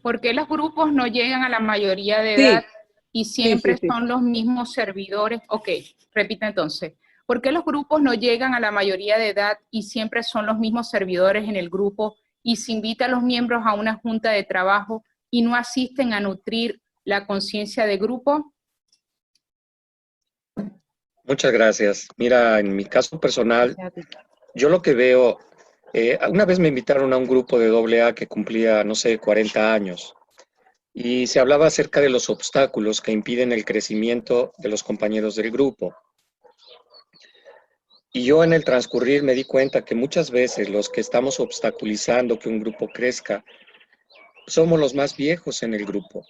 ¿Por qué los grupos no llegan a la mayoría de Sí, edad y sí, sí, siempre sí. son los mismos servidores? Ok, repita entonces. ¿Por qué los grupos no llegan a la mayoría de edad y siempre son los mismos servidores en el grupo y se invita a los miembros a una junta de trabajo y no asisten a nutrir la conciencia de grupo? Muchas gracias. Mira, en mi caso personal, Gracias a ti. yo lo que veo, una vez me invitaron a un grupo de AA que cumplía, no sé, 40 años, y se hablaba acerca de los obstáculos que impiden el crecimiento de los compañeros del grupo. Y yo en el transcurrir me di cuenta que muchas veces los que estamos obstaculizando que un grupo crezca, somos los más viejos en el grupo,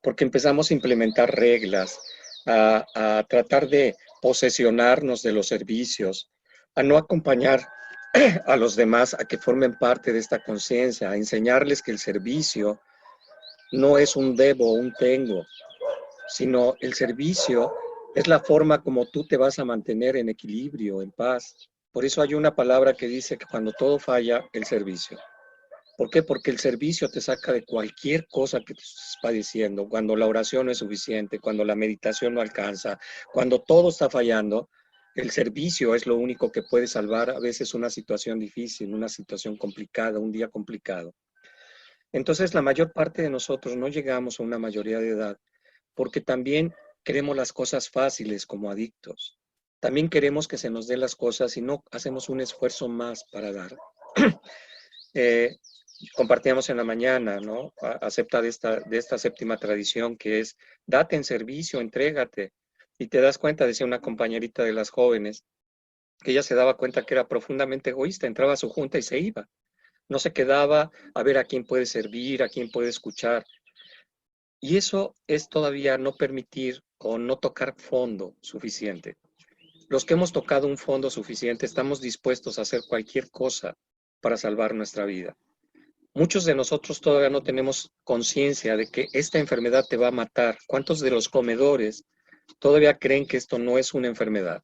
porque empezamos a implementar reglas, a tratar de posesionarnos de los servicios, a no acompañar a los demás a que formen parte de esta conciencia, a enseñarles que el servicio no es un debo o un tengo, sino el servicio es la forma como tú te vas a mantener en equilibrio, en paz. Por eso hay una palabra que dice que cuando todo falla, el servicio. ¿Por qué? Porque el servicio te saca de cualquier cosa que te estés padeciendo, cuando la oración no es suficiente, cuando la meditación no alcanza, cuando todo está fallando, el servicio es lo único que puede salvar a veces una situación difícil, una situación complicada, un día complicado. Entonces, la mayor parte de nosotros no llegamos a una mayoría de edad porque también queremos las cosas fáciles como adictos. También queremos que se nos den las cosas y no hacemos un esfuerzo más para dar. eh, Compartíamos en la mañana, ¿no? Acepta de esta séptima tradición que es, date en servicio, entrégate. Y te das cuenta, decía una compañerita de las jóvenes, que ella se daba cuenta que era profundamente egoísta, entraba a su junta y se iba. No se quedaba a ver a quién puede servir, a quién puede escuchar. Y eso es todavía no permitir o no tocar fondo suficiente. Los que hemos tocado un fondo suficiente estamos dispuestos a hacer cualquier cosa para salvar nuestra vida. Muchos de nosotros todavía no tenemos conciencia de que esta enfermedad te va a matar. ¿Cuántos de los comedores todavía creen que esto no es una enfermedad?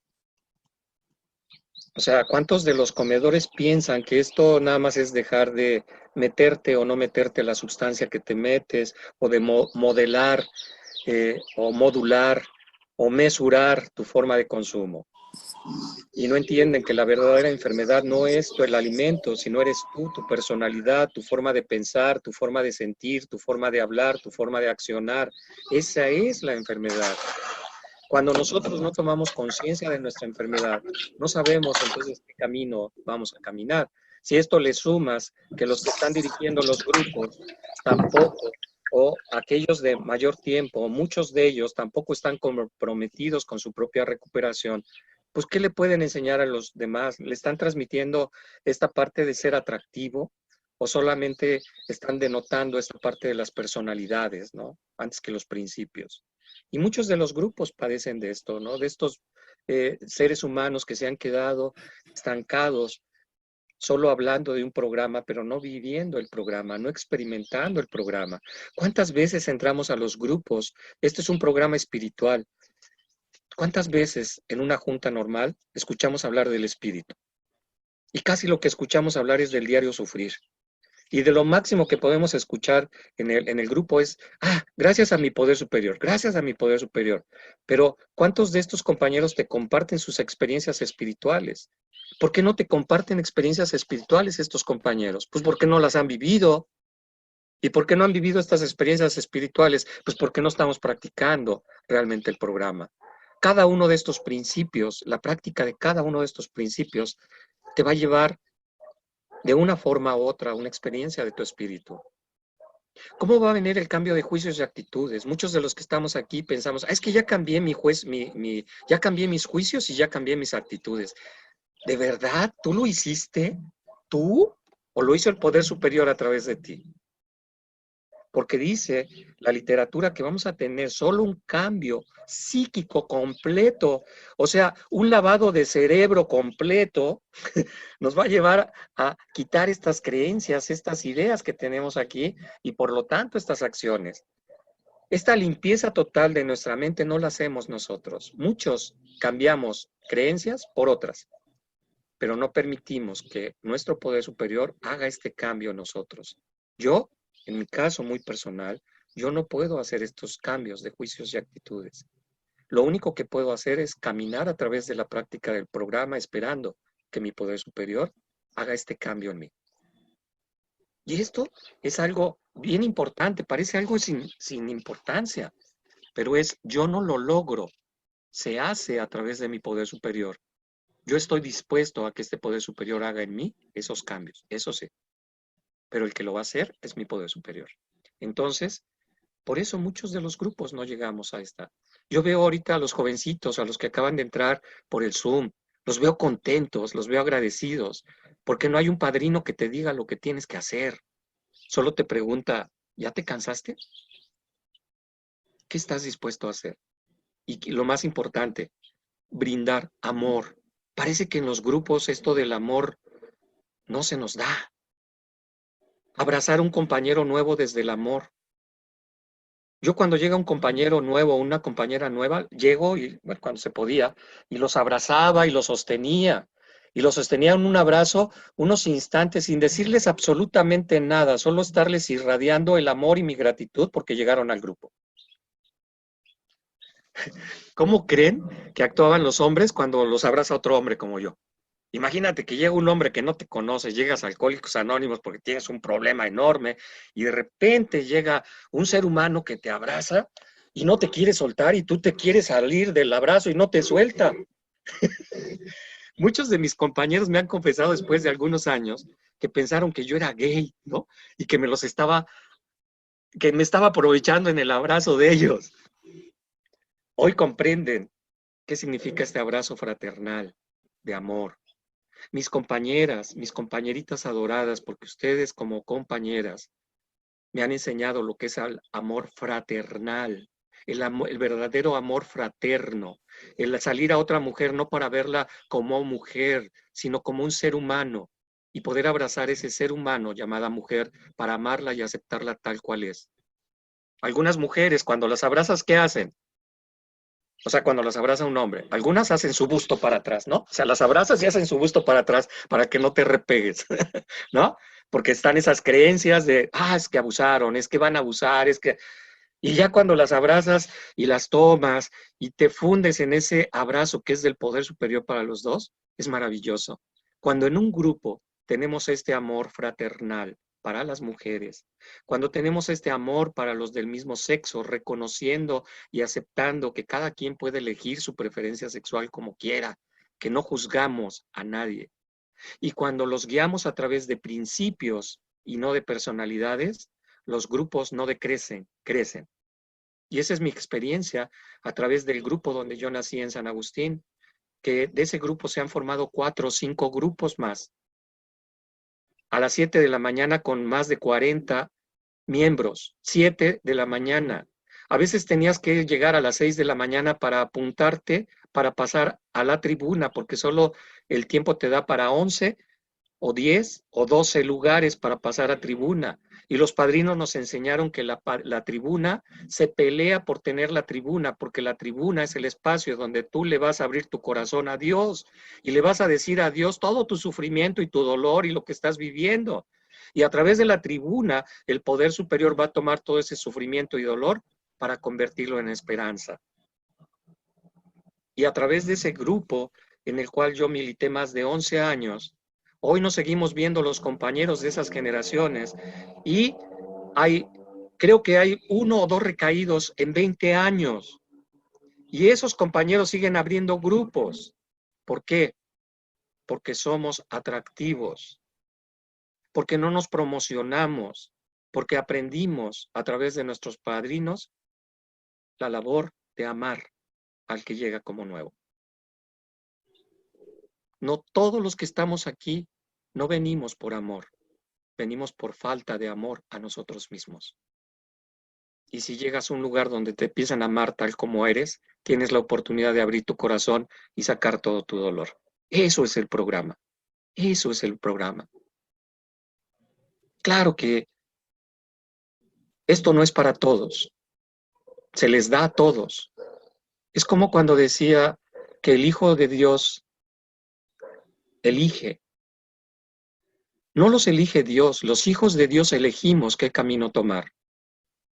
O sea, ¿cuántos de los comedores piensan que esto nada más es dejar de meterte o no meterte la sustancia que te metes o de modelar o modular o mesurar tu forma de consumo? Y no entienden que la verdadera enfermedad no es el alimento, sino eres tú, tu personalidad, tu forma de pensar, tu forma de sentir, tu forma de hablar, tu forma de accionar. Esa es la enfermedad. Cuando nosotros no tomamos conciencia de nuestra enfermedad, no sabemos entonces qué camino vamos a caminar. Si esto le sumas que los que están dirigiendo los grupos tampoco, o aquellos de mayor tiempo, o muchos de ellos tampoco están comprometidos con su propia recuperación, pues ¿qué le pueden enseñar a los demás? ¿Le están transmitiendo esta parte de ser atractivo o solamente están denotando esta parte de las personalidades, ¿no? Antes que los principios. Y muchos de los grupos padecen de esto, ¿no? De estos seres humanos que se han quedado estancados solo hablando de un programa, pero no viviendo el programa, no experimentando el programa. ¿Cuántas veces entramos a los grupos? Este es un programa espiritual. ¿Cuántas veces en una junta normal escuchamos hablar del espíritu? Y casi lo que escuchamos hablar es del diario sufrir. Y de lo máximo que podemos escuchar en el grupo es, gracias a mi poder superior, gracias a mi poder superior. Pero, ¿cuántos de estos compañeros te comparten sus experiencias espirituales? ¿Por qué no te comparten experiencias espirituales estos compañeros? Pues porque no las han vivido. ¿Y por qué no han vivido estas experiencias espirituales? Pues porque no estamos practicando realmente el programa. Cada uno de estos principios, la práctica de cada uno de estos principios, te va a llevar de una forma u otra una experiencia de tu espíritu. ¿Cómo va a venir el cambio de juicios y actitudes? Muchos de los que estamos aquí pensamos, es que ya cambié ya cambié mis juicios y ya cambié mis actitudes. ¿De verdad? ¿Tú lo hiciste? ¿Tú? ¿O lo hizo el poder superior a través de ti? Porque dice la literatura que vamos a tener solo un cambio psíquico completo, o sea, un lavado de cerebro completo, nos va a llevar a quitar estas creencias, estas ideas que tenemos aquí y por lo tanto estas acciones. Esta limpieza total de nuestra mente no la hacemos nosotros. Muchos cambiamos creencias por otras, pero no permitimos que nuestro poder superior haga este cambio en nosotros. Yo en mi caso muy personal, yo no puedo hacer estos cambios de juicios y actitudes. Lo único que puedo hacer es caminar a través de la práctica del programa esperando que mi poder superior haga este cambio en mí. Y esto es algo bien importante, parece algo sin importancia, pero yo no lo logro, se hace a través de mi poder superior. Yo estoy dispuesto a que este poder superior haga en mí esos cambios, eso sí, pero el que lo va a hacer es mi poder superior. Entonces, por eso muchos de los grupos no llegamos a esta. Yo veo ahorita a los jovencitos, a los que acaban de entrar por el Zoom, los veo contentos, los veo agradecidos, porque no hay un padrino que te diga lo que tienes que hacer. Solo te pregunta, ¿ya te cansaste? ¿Qué estás dispuesto a hacer? Y lo más importante, brindar amor. Parece que en los grupos esto del amor no se nos da. Abrazar a un compañero nuevo desde el amor. Yo cuando llega un compañero nuevo o una compañera nueva, llego y, bueno, cuando se podía, y los abrazaba y los sostenía. Y los sostenía en un abrazo unos instantes sin decirles absolutamente nada, solo estarles irradiando el amor y mi gratitud porque llegaron al grupo. ¿Cómo creen que actuaban los hombres cuando los abraza otro hombre como yo? Imagínate que llega un hombre que no te conoce, llegas a Alcohólicos Anónimos porque tienes un problema enorme y de repente llega un ser humano que te abraza y no te quiere soltar y tú te quieres salir del abrazo y no te suelta. Muchos de mis compañeros me han confesado después de algunos años que pensaron que yo era gay, ¿no? Y que me estaba aprovechando en el abrazo de ellos. Hoy comprenden qué significa este abrazo fraternal de amor. Mis compañeras, mis compañeritas adoradas, porque ustedes como compañeras me han enseñado lo que es el amor fraternal, el verdadero amor fraterno, el salir a otra mujer no para verla como mujer, sino como un ser humano y poder abrazar ese ser humano llamada mujer para amarla y aceptarla tal cual es. Algunas mujeres cuando las abrazas, ¿qué hacen? O sea, cuando las abraza un hombre, algunas hacen su busto para atrás, ¿no? O sea, las abrazas y hacen su busto para atrás para que no te repegues, ¿no? Porque están esas creencias de, es que abusaron, es que van a abusar, es que... Y ya cuando las abrazas y las tomas y te fundes en ese abrazo que es del poder superior para los dos, es maravilloso. Cuando en un grupo tenemos este amor fraternal para las mujeres, cuando tenemos este amor para los del mismo sexo, reconociendo y aceptando que cada quien puede elegir su preferencia sexual como quiera, que no juzgamos a nadie, y cuando los guiamos a través de principios y no de personalidades, los grupos no decrecen, crecen. Y esa es mi experiencia a través del grupo donde yo nací en San Agustín, que de ese grupo se han formado 4 o 5 grupos más. A las 7 de la mañana con más de 40 miembros, 7 de la mañana. A veces tenías que llegar a las 6 de la mañana para apuntarte, para pasar a la tribuna, porque solo el tiempo te da para 11 o 10 o 12 lugares para pasar a tribuna. Y los padrinos nos enseñaron que la tribuna se pelea por tener la tribuna, porque la tribuna es el espacio donde tú le vas a abrir tu corazón a Dios y le vas a decir a Dios todo tu sufrimiento y tu dolor y lo que estás viviendo. Y a través de la tribuna, el poder superior va a tomar todo ese sufrimiento y dolor para convertirlo en esperanza. Y a través de ese grupo en el cual yo milité más de 11 años, hoy nos seguimos viendo los compañeros de esas generaciones y creo que hay 1 o 2 recaídos en 20 años. Y esos compañeros siguen abriendo grupos. ¿Por qué? Porque somos atractivos, porque no nos promocionamos, porque aprendimos a través de nuestros padrinos la labor de amar al que llega como nuevo. No todos los que estamos aquí no venimos por amor, venimos por falta de amor a nosotros mismos. Y si llegas a un lugar donde te empiezan a amar tal como eres, tienes la oportunidad de abrir tu corazón y sacar todo tu dolor. Eso es el programa. Eso es el programa. Claro que esto no es para todos. Se les da a todos. Es como cuando decía que el Hijo de Dios elige. No los elige Dios, los hijos de Dios elegimos qué camino tomar.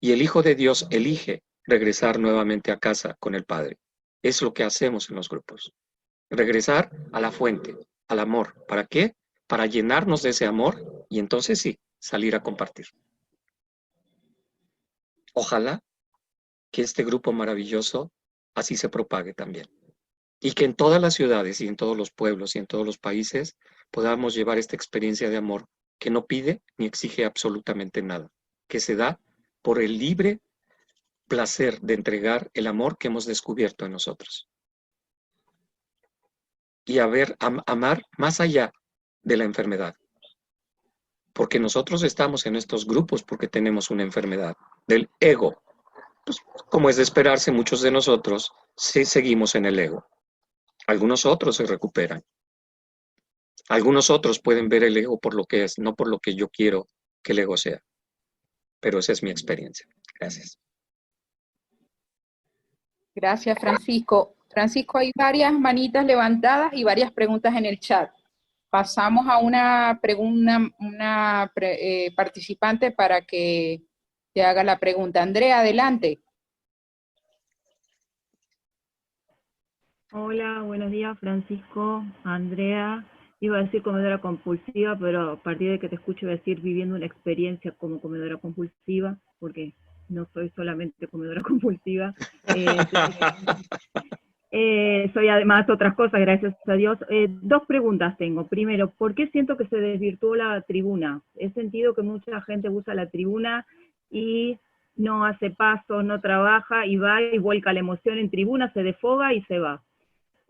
Y el Hijo de Dios elige regresar nuevamente a casa con el Padre. Es lo que hacemos en los grupos. Regresar a la fuente, al amor. ¿Para qué? Para llenarnos de ese amor y entonces sí, salir a compartir. Ojalá que este grupo maravilloso así se propague también. Y que en todas las ciudades y en todos los pueblos y en todos los países podamos llevar esta experiencia de amor que no pide ni exige absolutamente nada, que se da por el libre placer de entregar el amor que hemos descubierto en nosotros. Y amar más allá de la enfermedad. Porque nosotros estamos en estos grupos porque tenemos una enfermedad del ego. Pues, como es de esperarse, muchos de nosotros sí seguimos en el ego. Algunos otros se recuperan. Algunos otros pueden ver el ego por lo que es, no por lo que yo quiero que el ego sea. Pero esa es mi experiencia. Gracias. Gracias, Francisco. Francisco, hay varias manitas levantadas y varias preguntas en el chat. Pasamos a una participante para que te haga la pregunta. Andrea, adelante. Hola, buenos días, Francisco, Andrea. Iba a decir comedora compulsiva, pero a partir de que te escucho decir viviendo una experiencia como comedora compulsiva, porque no soy solamente comedora compulsiva, soy además otras cosas, gracias a Dios. Dos preguntas tengo. Primero, ¿por qué siento que se desvirtuó la tribuna? He sentido que mucha gente usa la tribuna y no hace paso, no trabaja y va y vuelca la emoción en tribuna, se desfoga y se va.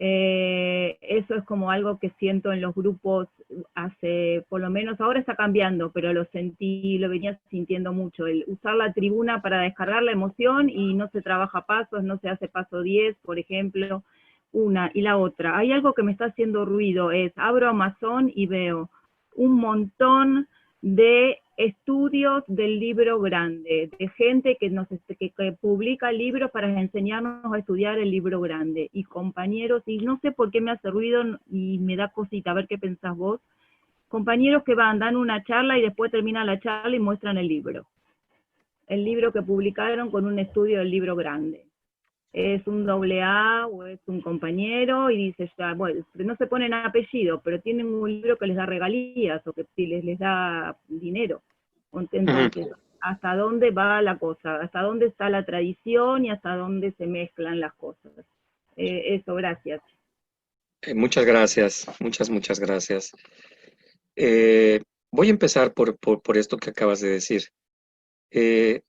Eso es como algo que siento en los grupos hace, por lo menos ahora está cambiando, pero lo venía sintiendo mucho, el usar la tribuna para descargar la emoción y no se trabaja pasos, no se hace paso 10, por ejemplo, una. Y la otra, hay algo que me está haciendo ruido, abro Amazon y veo un montón de estudios del libro grande, de gente que publica libros para enseñarnos a estudiar el libro grande, y compañeros, y no sé por qué me hace ruido y me da cosita, a ver qué pensás vos, compañeros que dan una charla y después terminan la charla y muestran el libro que publicaron con un estudio del libro grande. Es un AA o es un compañero y dice, ya, bueno, no se ponen apellido, pero tienen un libro que les da regalías o que les da dinero. Entonces, ¿hasta dónde va la cosa? ¿Hasta dónde está la tradición y hasta dónde se mezclan las cosas? Eso, gracias. Muchas gracias, muchas gracias. Voy a empezar por esto que acabas de decir.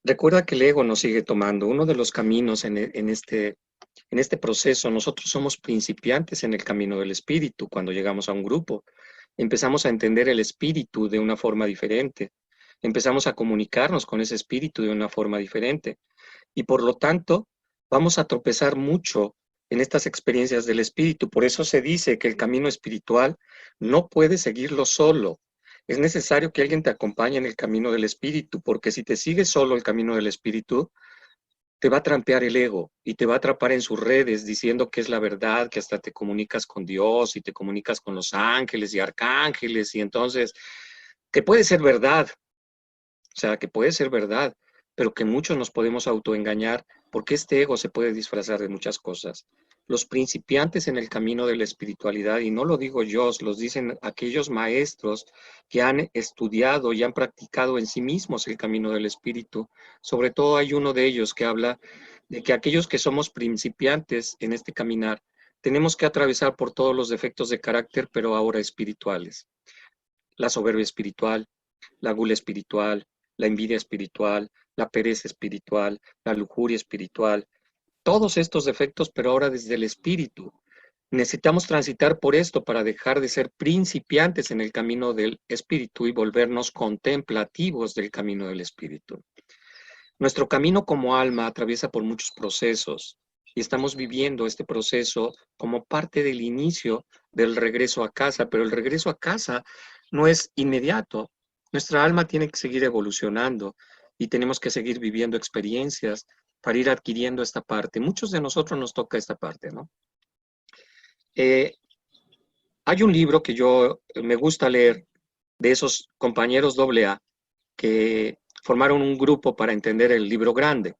Recuerda que el ego nos sigue tomando. Uno de los caminos en este proceso, nosotros somos principiantes en el camino del espíritu. Cuando llegamos a un grupo, empezamos a entender el espíritu de una forma diferente. Empezamos a comunicarnos con ese espíritu de una forma diferente. Y por lo tanto, vamos a tropezar mucho en estas experiencias del espíritu. Por eso se dice que el camino espiritual no puede seguirlo solo. Es necesario que alguien te acompañe en el camino del espíritu, porque si te sigues solo el camino del espíritu, te va a trampear el ego y te va a atrapar en sus redes diciendo que es la verdad, que hasta te comunicas con Dios y te comunicas con los ángeles y arcángeles, y entonces, que puede ser verdad, o sea, que puede ser verdad, pero que muchos nos podemos autoengañar porque este ego se puede disfrazar de muchas cosas. Los principiantes en el camino de la espiritualidad, y no lo digo yo, los dicen aquellos maestros que han estudiado y han practicado en sí mismos el camino del espíritu. Sobre todo hay uno de ellos que habla de que aquellos que somos principiantes en este caminar, tenemos que atravesar por todos los defectos de carácter, pero ahora espirituales. La soberbia espiritual, la gula espiritual, la envidia espiritual, la pereza espiritual, la lujuria espiritual, todos estos defectos, pero ahora desde el espíritu. Necesitamos transitar por esto para dejar de ser principiantes en el camino del espíritu y volvernos contemplativos del camino del espíritu. Nuestro camino como alma atraviesa por muchos procesos y estamos viviendo este proceso como parte del inicio del regreso a casa, pero el regreso a casa no es inmediato. Nuestra alma tiene que seguir evolucionando y tenemos que seguir viviendo experiencias para ir adquiriendo esta parte. Muchos de nosotros nos toca esta parte, ¿no? Hay un libro que yo me gusta leer de esos compañeros AA que formaron un grupo para entender el libro grande.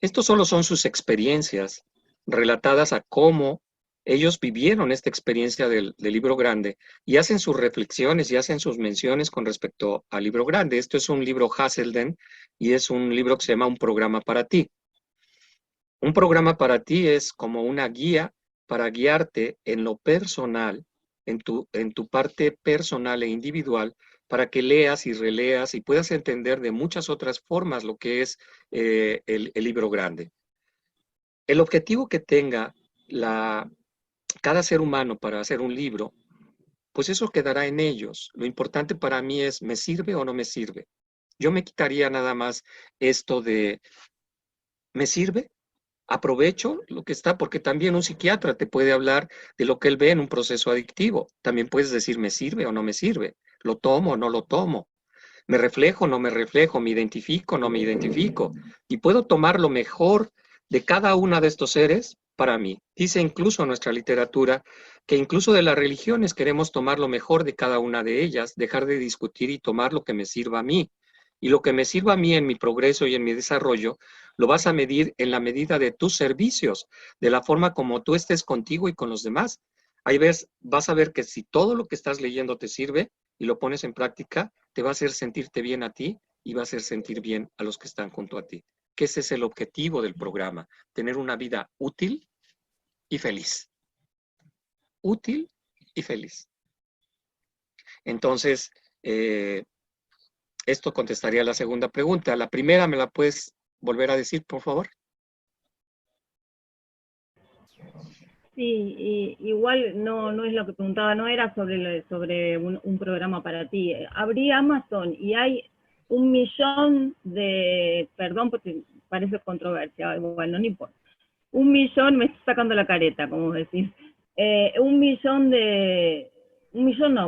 Estos solo son sus experiencias relatadas a cómo ellos vivieron esta experiencia del libro grande y hacen sus reflexiones y hacen sus menciones con respecto al libro grande. Esto es un libro Hazelden y es un libro que se llama Un programa para ti. Un programa para ti es como una guía para guiarte en lo personal, en tu parte personal e individual, para que leas y releas y puedas entender de muchas otras formas lo que es el libro grande. El objetivo que tenga cada ser humano para hacer un libro, pues eso quedará en ellos. Lo importante para mí es, ¿me sirve o no me sirve? Yo me quitaría nada más esto de, ¿me sirve? Aprovecho lo que está, porque también un psiquiatra te puede hablar de lo que él ve en un proceso adictivo. También puedes decir, ¿me sirve o no me sirve? ¿Lo tomo o no lo tomo? ¿Me reflejo o no me reflejo? ¿Me identifico o no me identifico? Y puedo tomar lo mejor de cada uno de estos seres para mí. Dice incluso nuestra literatura que incluso de las religiones queremos tomar lo mejor de cada una de ellas, dejar de discutir y tomar lo que me sirva a mí. Y lo que me sirva a mí en mi progreso y en mi desarrollo, lo vas a medir en la medida de tus servicios, de la forma como tú estés contigo y con los demás. Ahí vas a ver que si todo lo que estás leyendo te sirve y lo pones en práctica, te va a hacer sentirte bien a ti y va a hacer sentir bien a los que están junto a ti. Que ese es el objetivo del programa, tener una vida útil y feliz. Útil y feliz. Entonces, esto contestaría la segunda pregunta. La primera, ¿me la puedes volver a decir, por favor? Sí, igual no es lo que preguntaba, no era sobre un programa para ti. Abrí Amazon y hay 1 millón perdón porque parece controversia, igual no importa. 1 millón, me está sacando la careta, como decir. 1 millón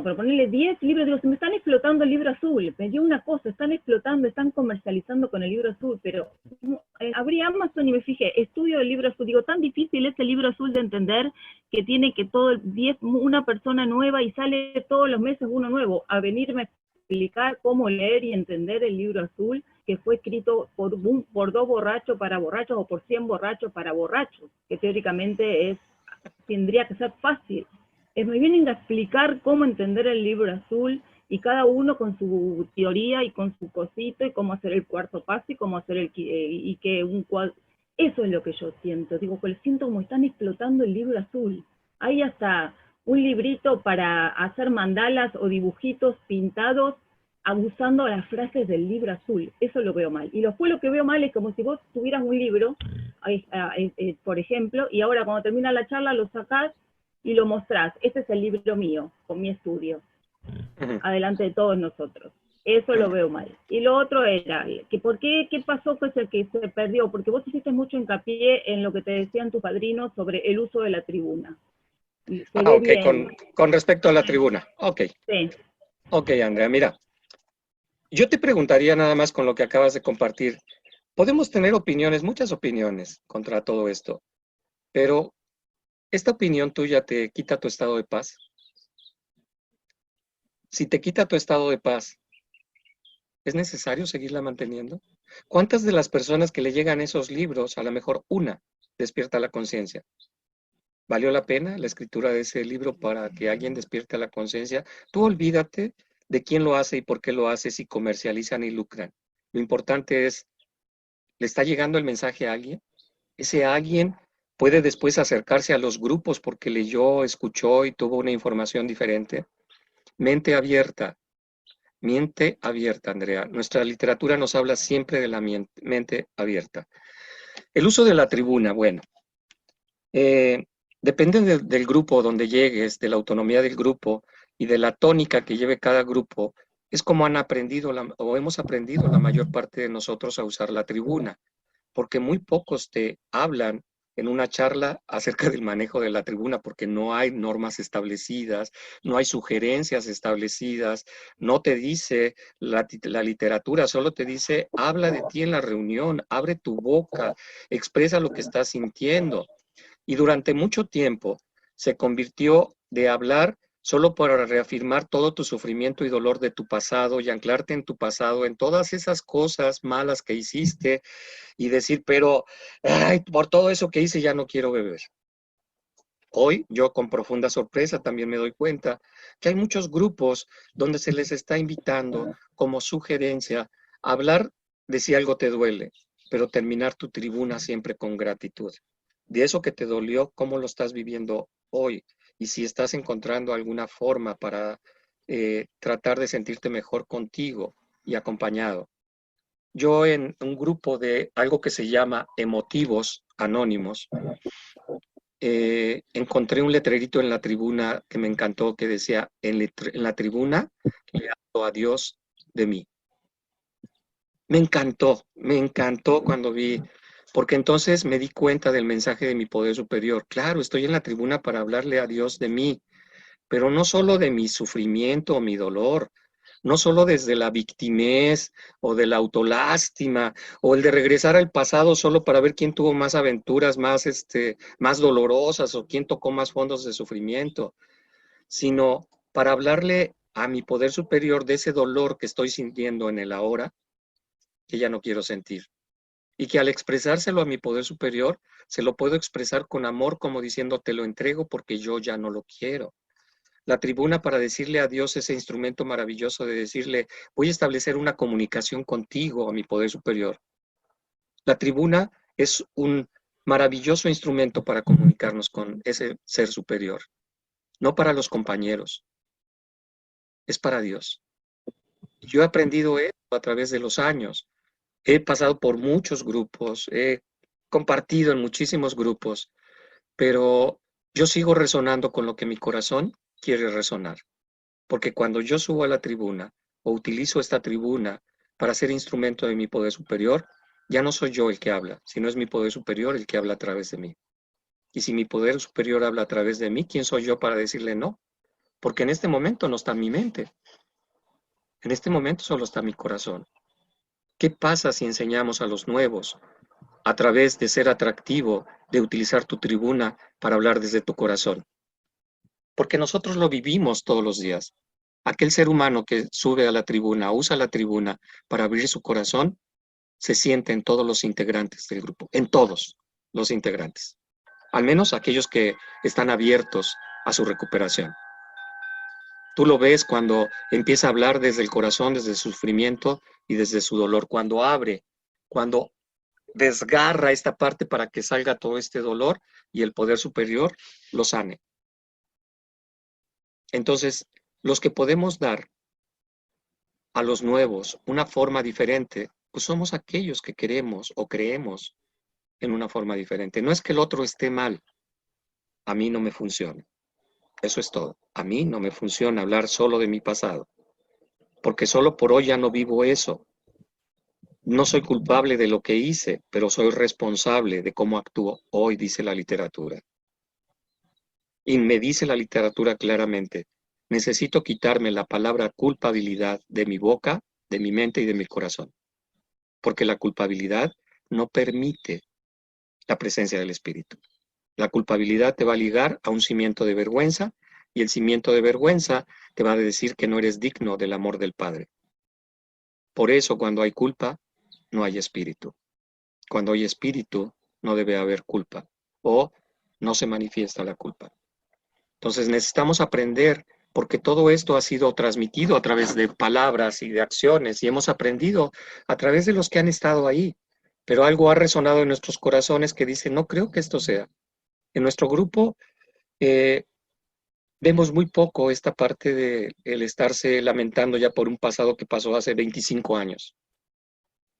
pero ponerle 10 libros, digo, se me están explotando el libro azul, me dio una cosa, están explotando, están comercializando con el libro azul, pero abrí Amazon y me fijé, estudio el libro azul, digo, tan difícil es el libro azul de entender que tiene que una persona nueva y sale todos los meses uno nuevo, a venirme a explicar cómo leer y entender el libro azul, que fue escrito por 2 borrachos para borrachos o por 100 borrachos para borrachos, que teóricamente tendría que ser fácil. Me vienen a explicar cómo entender el libro azul y cada uno con su teoría y con su cosito y cómo hacer el cuarto paso y cómo hacer un cuadro. Eso es lo que yo siento. Digo, pues siento como están explotando el libro azul. Hay hasta un librito para hacer mandalas o dibujitos pintados abusando las frases del libro azul. Eso lo veo mal. Y después lo que veo mal es como si vos tuvieras un libro, por ejemplo, y ahora cuando termina la charla lo sacás y lo mostrás. Este es el libro mío, con mi estudio, adelante de todos nosotros. Eso lo veo mal. Y lo otro era, ¿qué pasó con el que se perdió? Porque vos hiciste mucho hincapié en lo que te decían tus padrinos sobre el uso de la tribuna. Ok, con respecto a la tribuna. Ok. Sí. Ok, Andrea, mira. Yo te preguntaría nada más con lo que acabas de compartir. Podemos tener opiniones, muchas opiniones contra todo esto, pero ¿esta opinión tuya te quita tu estado de paz? Si te quita tu estado de paz, ¿es necesario seguirla manteniendo? ¿Cuántas de las personas que le llegan esos libros, a lo mejor una, despierta la conciencia? ¿Valió la pena la escritura de ese libro para que alguien despierte la conciencia? Tú olvídate de quién lo hace y por qué lo hace, si comercializan y lucran. Lo importante es, ¿le está llegando el mensaje a alguien? Ese alguien puede después acercarse a los grupos porque leyó, escuchó y tuvo una información diferente. Mente abierta, Andrea. Nuestra literatura nos habla siempre de la mente abierta. El uso de la tribuna, bueno, depende del grupo donde llegues, de la autonomía del grupo y de la tónica que lleve cada grupo. Es como han aprendido o hemos aprendido la mayor parte de nosotros a usar la tribuna, porque muy pocos te hablan en una charla acerca del manejo de la tribuna, porque no hay normas establecidas, no hay sugerencias establecidas, no te dice la literatura, solo te dice, habla de ti en la reunión, abre tu boca, expresa lo que estás sintiendo. Y durante mucho tiempo se convirtió de hablar solo para reafirmar todo tu sufrimiento y dolor de tu pasado y anclarte en tu pasado, en todas esas cosas malas que hiciste y decir, pero ay, por todo eso que hice ya no quiero beber. Hoy yo con profunda sorpresa también me doy cuenta que hay muchos grupos donde se les está invitando como sugerencia a hablar de si algo te duele, pero terminar tu tribuna siempre con gratitud. De eso que te dolió, ¿cómo lo estás viviendo hoy? Y si estás encontrando alguna forma para tratar de sentirte mejor contigo y acompañado. Yo en un grupo de algo que se llama Emotivos Anónimos, encontré un letrerito en la tribuna que me encantó, que decía, en la tribuna le hablo a Dios de mí. Me encantó cuando vi, porque entonces me di cuenta del mensaje de mi poder superior. Claro, estoy en la tribuna para hablarle a Dios de mí, pero no solo de mi sufrimiento o mi dolor, no solo desde la victimez o de la autolástima o el de regresar al pasado solo para ver quién tuvo más aventuras más dolorosas o quién tocó más fondos de sufrimiento, sino para hablarle a mi poder superior de ese dolor que estoy sintiendo en el ahora, que ya no quiero sentir. Y que al expresárselo a mi poder superior, se lo puedo expresar con amor, como diciendo, te lo entrego porque yo ya no lo quiero. La tribuna para decirle a Dios ese instrumento maravilloso de decirle, voy a establecer una comunicación contigo, a mi poder superior. La tribuna es un maravilloso instrumento para comunicarnos con ese ser superior, no para los compañeros, es para Dios. Yo he aprendido esto a través de los años. He pasado por muchos grupos, he compartido en muchísimos grupos, pero yo sigo resonando con lo que mi corazón quiere resonar. Porque cuando yo subo a la tribuna o utilizo esta tribuna para ser instrumento de mi poder superior, ya no soy yo el que habla, sino es mi poder superior el que habla a través de mí. Y si mi poder superior habla a través de mí, ¿quién soy yo para decirle no? Porque en este momento no está mi mente. En este momento solo está mi corazón. ¿Qué pasa si enseñamos a los nuevos, a través de ser atractivo, de utilizar tu tribuna para hablar desde tu corazón? Porque nosotros lo vivimos todos los días. Aquel ser humano que sube a la tribuna, usa la tribuna para abrir su corazón, se siente en todos los integrantes del grupo, en todos los integrantes, al menos aquellos que están abiertos a su recuperación. Tú lo ves cuando empieza a hablar desde el corazón, desde el sufrimiento y desde su dolor, cuando abre, cuando desgarra esta parte para que salga todo este dolor y el poder superior lo sane. Entonces, los que podemos dar a los nuevos una forma diferente, pues somos aquellos que queremos o creemos en una forma diferente. No es que el otro esté mal, a mí no me funciona. Eso es todo. A mí no me funciona hablar solo de mi pasado, porque solo por hoy ya no vivo eso. No soy culpable de lo que hice, pero soy responsable de cómo actúo hoy, dice la literatura. Y me dice la literatura claramente, necesito quitarme la palabra culpabilidad de mi boca, de mi mente y de mi corazón, porque la culpabilidad no permite la presencia del Espíritu. La culpabilidad te va a ligar a un cimiento de vergüenza y el cimiento de vergüenza te va a decir que no eres digno del amor del Padre. Por eso cuando hay culpa, no hay espíritu. Cuando hay espíritu, no debe haber culpa o no se manifiesta la culpa. Entonces necesitamos aprender, porque todo esto ha sido transmitido a través de palabras y de acciones y hemos aprendido a través de los que han estado ahí. Pero algo ha resonado en nuestros corazones que dice, no creo que esto sea. En nuestro grupo vemos muy poco esta parte de el estarse lamentando ya por un pasado que pasó hace 25 años.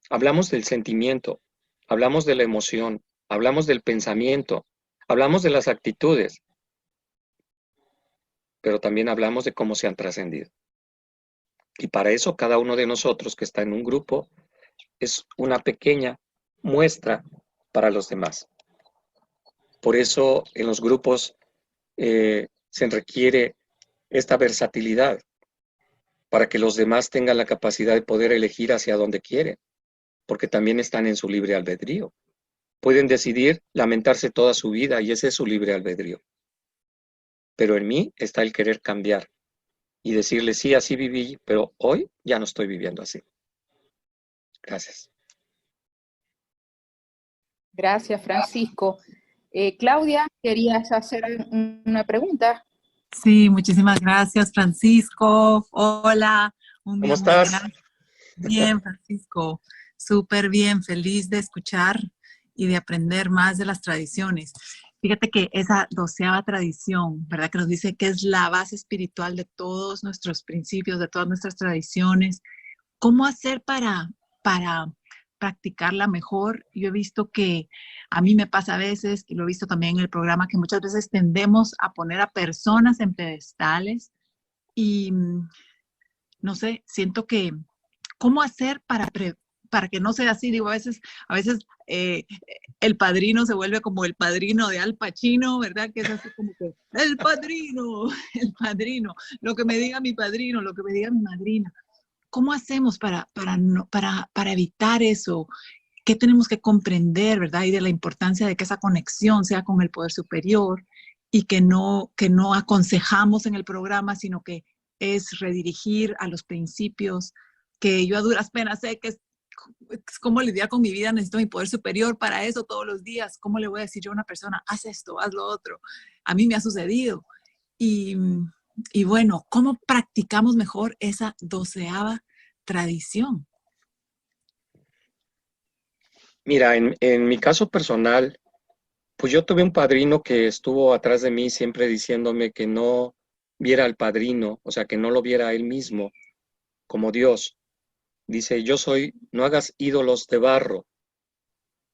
Hablamos del sentimiento, hablamos de la emoción, hablamos del pensamiento, hablamos de las actitudes, pero también hablamos de cómo se han trascendido. Y para eso cada uno de nosotros que está en un grupo es una pequeña muestra para los demás. Por eso en los grupos se requiere esta versatilidad para que los demás tengan la capacidad de poder elegir hacia donde quieren, porque también están en su libre albedrío. Pueden decidir lamentarse toda su vida y ese es su libre albedrío. pero en mí está el querer cambiar y decirle, sí, así viví, pero hoy ya no estoy viviendo así. Gracias. Gracias, Francisco. Claudia, ¿querías hacer una pregunta? Sí, muchísimas gracias, Francisco. Hola, un ¿Cómo día muy estás? grande. Bien, Francisco, súper bien, feliz de escuchar y de aprender más de las tradiciones. Fíjate que esa 12ª tradición, ¿verdad? Que nos dice que es la base espiritual de todos nuestros principios, de todas nuestras tradiciones. ¿Cómo hacer para practicarla mejor? Yo he visto que a mí me pasa a veces, y lo he visto también en el programa, que muchas veces tendemos a poner a personas en pedestales y, no sé, siento que, ¿cómo hacer para que no sea así? Digo, a veces el padrino se vuelve como el padrino de Al Pacino, ¿verdad? Que es así como que, el padrino, lo que me diga mi padrino, lo que me diga mi madrina. ¿Cómo hacemos para evitar eso? ¿Qué tenemos que comprender, verdad? Y de la importancia de que esa conexión sea con el poder superior y que no aconsejamos en el programa, sino que es redirigir a los principios que yo a duras penas sé que es cómo lidiar con mi vida, necesito mi poder superior para eso todos los días. ¿Cómo le voy a decir yo a una persona, haz esto, haz lo otro? A mí me ha sucedido. Y bueno, ¿cómo practicamos mejor esa 12ª tradición? Mira, en mi caso personal, pues yo tuve un padrino que estuvo atrás de mí siempre diciéndome que no viera al padrino, o sea, que no lo viera a él mismo como Dios. Dice, no hagas ídolos de barro,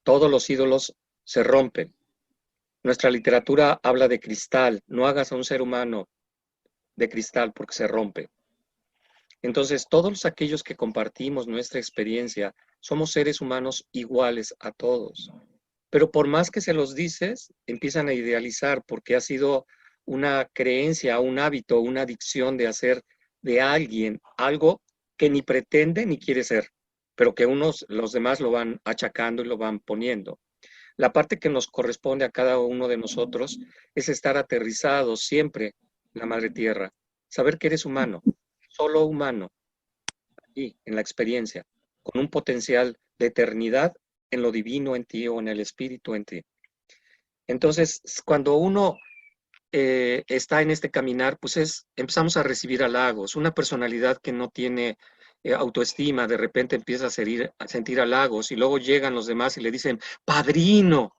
todos los ídolos se rompen. Nuestra literatura habla de cristal, no hagas a un ser humano de cristal porque se rompe. Entonces, todos aquellos que compartimos nuestra experiencia, somos seres humanos iguales a todos. Pero por más que se los dices, empiezan a idealizar porque ha sido una creencia, un hábito, una adicción de hacer de alguien algo que ni pretende ni quiere ser, pero que los demás lo van achacando y lo van poniendo. La parte que nos corresponde a cada uno de nosotros es estar aterrizados siempre en la Madre Tierra, saber que eres humano, solo humano, y en la experiencia, con un potencial de eternidad en lo divino en ti o en el espíritu en ti. Entonces, cuando uno está en este caminar, pues empezamos a recibir halagos. Una personalidad que no tiene autoestima, de repente empieza a sentir halagos y luego llegan los demás y le dicen, padrino,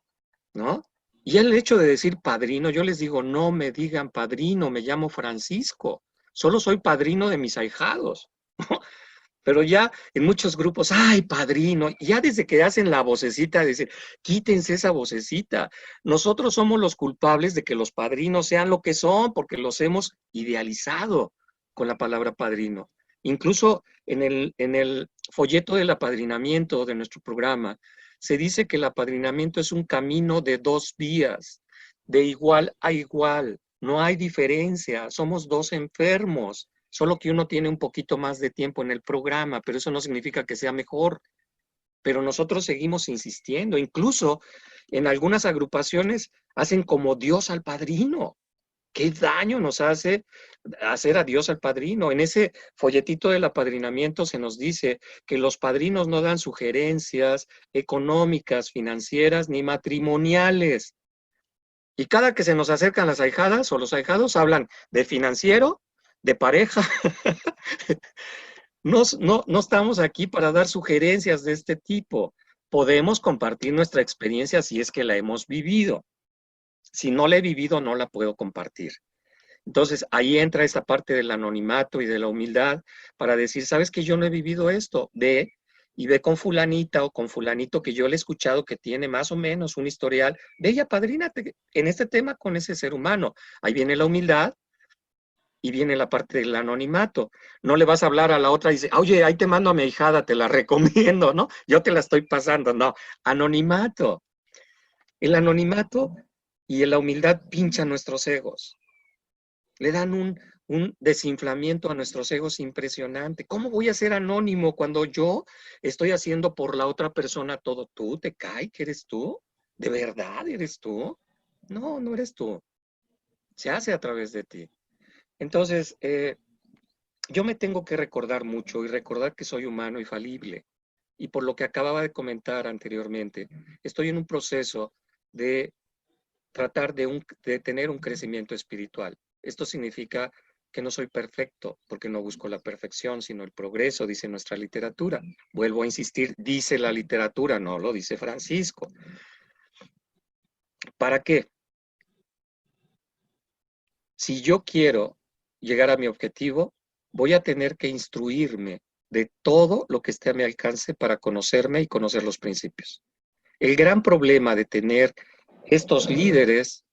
¿no? Y el hecho de decir padrino, yo les digo, no me digan padrino, me llamo Francisco, solo soy padrino de mis ahijados. Pero ya en muchos grupos, ay, padrino, ya desde que hacen la vocecita, dicen, quítense esa vocecita. Nosotros somos los culpables de que los padrinos sean lo que son, porque los hemos idealizado con la palabra padrino. Incluso en el folleto del apadrinamiento de nuestro programa, se dice que el apadrinamiento es un camino de 2 vías, de igual a igual. No hay diferencia, somos 2 enfermos. Solo que uno tiene un poquito más de tiempo en el programa, pero eso no significa que sea mejor. Pero nosotros seguimos insistiendo. Incluso en algunas agrupaciones hacen como Dios al padrino. ¿Qué daño nos hace hacer a Dios al padrino? En ese folletito del apadrinamiento se nos dice que los padrinos no dan sugerencias económicas, financieras ni matrimoniales. Y cada que se nos acercan las ahijadas o los ahijados hablan de financiero, de pareja. No estamos aquí para dar sugerencias de este tipo. Podemos compartir nuestra experiencia si es que la hemos vivido. Si no la he vivido, no la puedo compartir. Entonces, ahí entra esta parte del anonimato y de la humildad para decir, ¿sabes que yo no he vivido esto? Y ve con fulanita o con fulanito que yo le he escuchado que tiene más o menos un historial. Ve y apadrínate en este tema con ese ser humano. Ahí viene la humildad. Y viene la parte del anonimato. No le vas a hablar a la otra y dice, oye, ahí te mando a mi ahijada, te la recomiendo, ¿no? Yo te la estoy pasando. No, anonimato. El anonimato y la humildad pinchan nuestros egos. Le dan un desinflamiento a nuestros egos impresionante. ¿Cómo voy a ser anónimo cuando yo estoy haciendo por la otra persona todo? ¿Tú te cae que eres tú? ¿De verdad eres tú? No, no eres tú. se hace a través de ti. Entonces, yo me tengo que recordar mucho y recordar que soy humano y falible. Y por lo que acababa de comentar anteriormente, estoy en un proceso de tratar de tener un crecimiento espiritual. Esto significa que no soy perfecto, porque no busco la perfección, sino el progreso, dice nuestra literatura. Vuelvo a insistir, dice la literatura, no lo dice Francisco. ¿Para qué? Si yo quiero llegar a mi objetivo, voy a tener que instruirme de todo lo que esté a mi alcance para conocerme y conocer los principios. El gran problema de tener estos líderes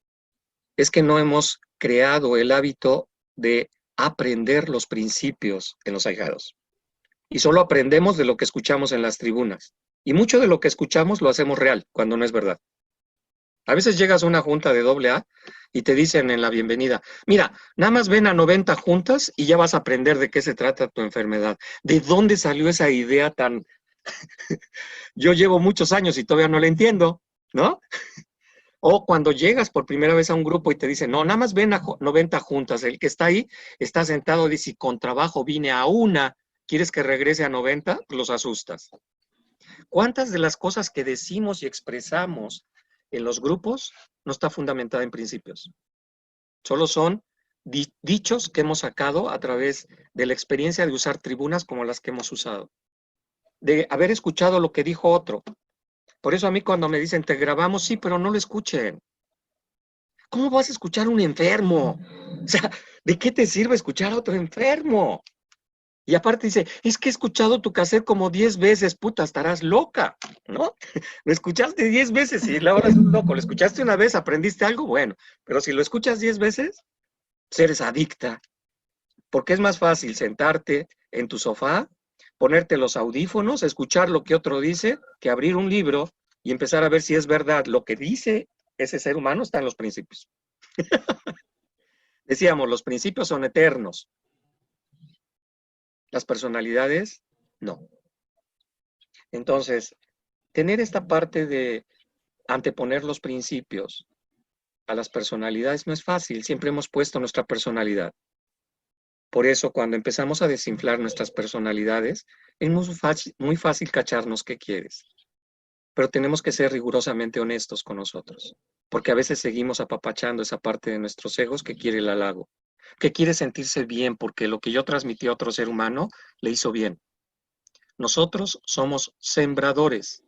es que no hemos creado el hábito de aprender los principios en los ahijados. Y solo aprendemos de lo que escuchamos en las tribunas. Y mucho de lo que escuchamos lo hacemos real, cuando no es verdad. A veces llegas a una junta de AA y te dicen en la bienvenida, mira, nada más ven a 90 juntas y ya vas a aprender de qué se trata tu enfermedad. ¿De dónde salió esa idea tan... Yo llevo muchos años y todavía no la entiendo, ¿no? O cuando llegas por primera vez a un grupo y te dicen, no, nada más ven a 90 juntas. El que está ahí está sentado, dice, si con trabajo vine a una, ¿quieres que regrese a 90? Los asustas. ¿Cuántas de las cosas que decimos y expresamos en los grupos no está fundamentada en principios? Solo son dichos que hemos sacado a través de la experiencia de usar tribunas como las que hemos usado. De haber escuchado lo que dijo otro. Por eso a mí cuando me dicen, te grabamos, sí, pero no lo escuchen. ¿Cómo vas a escuchar a un enfermo? O sea, ¿de qué te sirve escuchar a otro enfermo? Y aparte dice, es que he escuchado tu cassette como 10 veces, puta, estarás loca, ¿no? Lo escuchaste 10 veces y la hora es un loco. Lo escuchaste una vez, aprendiste algo, bueno. Pero si lo escuchas 10 veces, pues eres adicta. Porque es más fácil sentarte en tu sofá, ponerte los audífonos, escuchar lo que otro dice, que abrir un libro y empezar a ver si es verdad lo que dice ese ser humano está en los principios. Decíamos, los principios son eternos. Las personalidades, no. Entonces, tener esta parte de anteponer los principios a las personalidades no es fácil. Siempre hemos puesto nuestra personalidad. Por eso, cuando empezamos a desinflar nuestras personalidades, es muy fácil cacharnos qué quieres. Pero tenemos que ser rigurosamente honestos con nosotros, porque a veces seguimos apapachando esa parte de nuestros egos que quiere el halago, que quiere sentirse bien porque lo que yo transmití a otro ser humano le hizo bien. Nosotros somos sembradores,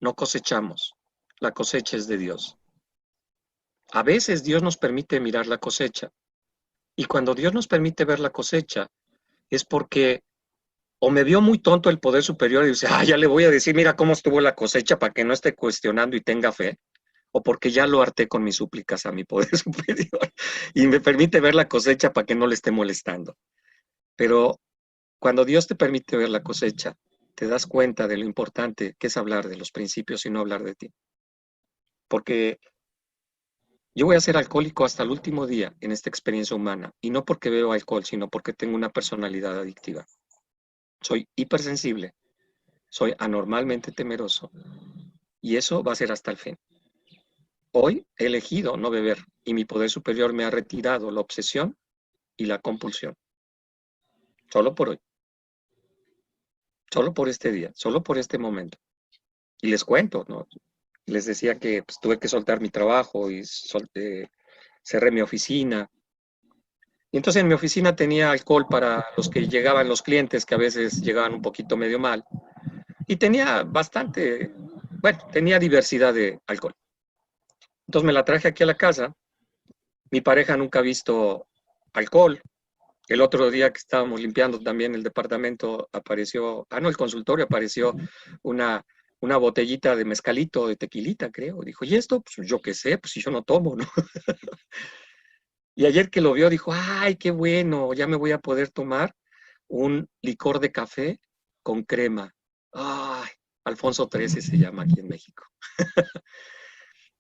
no cosechamos. La cosecha es de Dios. A veces Dios nos permite mirar la cosecha. Y cuando Dios nos permite ver la cosecha, es porque o me vio muy tonto el poder superior y dice, ya le voy a decir, mira cómo estuvo la cosecha para que no esté cuestionando y tenga fe, o porque ya lo harté con mis súplicas a mi poder superior y me permite ver la cosecha para que no le esté molestando. Pero cuando Dios te permite ver la cosecha, te das cuenta de lo importante que es hablar de los principios y no hablar de ti. Porque yo voy a ser alcohólico hasta el último día en esta experiencia humana, y no porque bebo alcohol, sino porque tengo una personalidad adictiva. Soy hipersensible, soy anormalmente temeroso, y eso va a ser hasta el fin. Hoy he elegido no beber, y mi poder superior me ha retirado la obsesión y la compulsión. Solo por hoy. Solo por este día, solo por este momento. Y les cuento, ¿no? Les decía que pues, tuve que soltar mi trabajo y cerré mi oficina. Y entonces en mi oficina tenía alcohol para los que llegaban, los clientes que a veces llegaban un poquito medio mal. Y tenía bastante, bueno, tenía diversidad de alcohol. Entonces me la traje aquí a la casa. Mi pareja nunca ha visto alcohol. El otro día que estábamos limpiando también el departamento apareció, el consultorio apareció una botellita de mezcalito, de tequilita, creo. Dijo, ¿y esto? Pues yo qué sé, pues si yo no tomo, ¿no? Y ayer que lo vio dijo, ¡ay, qué bueno! Ya me voy a poder tomar un licor de café con crema. ¡Ay! Alfonso XIII se llama aquí en México.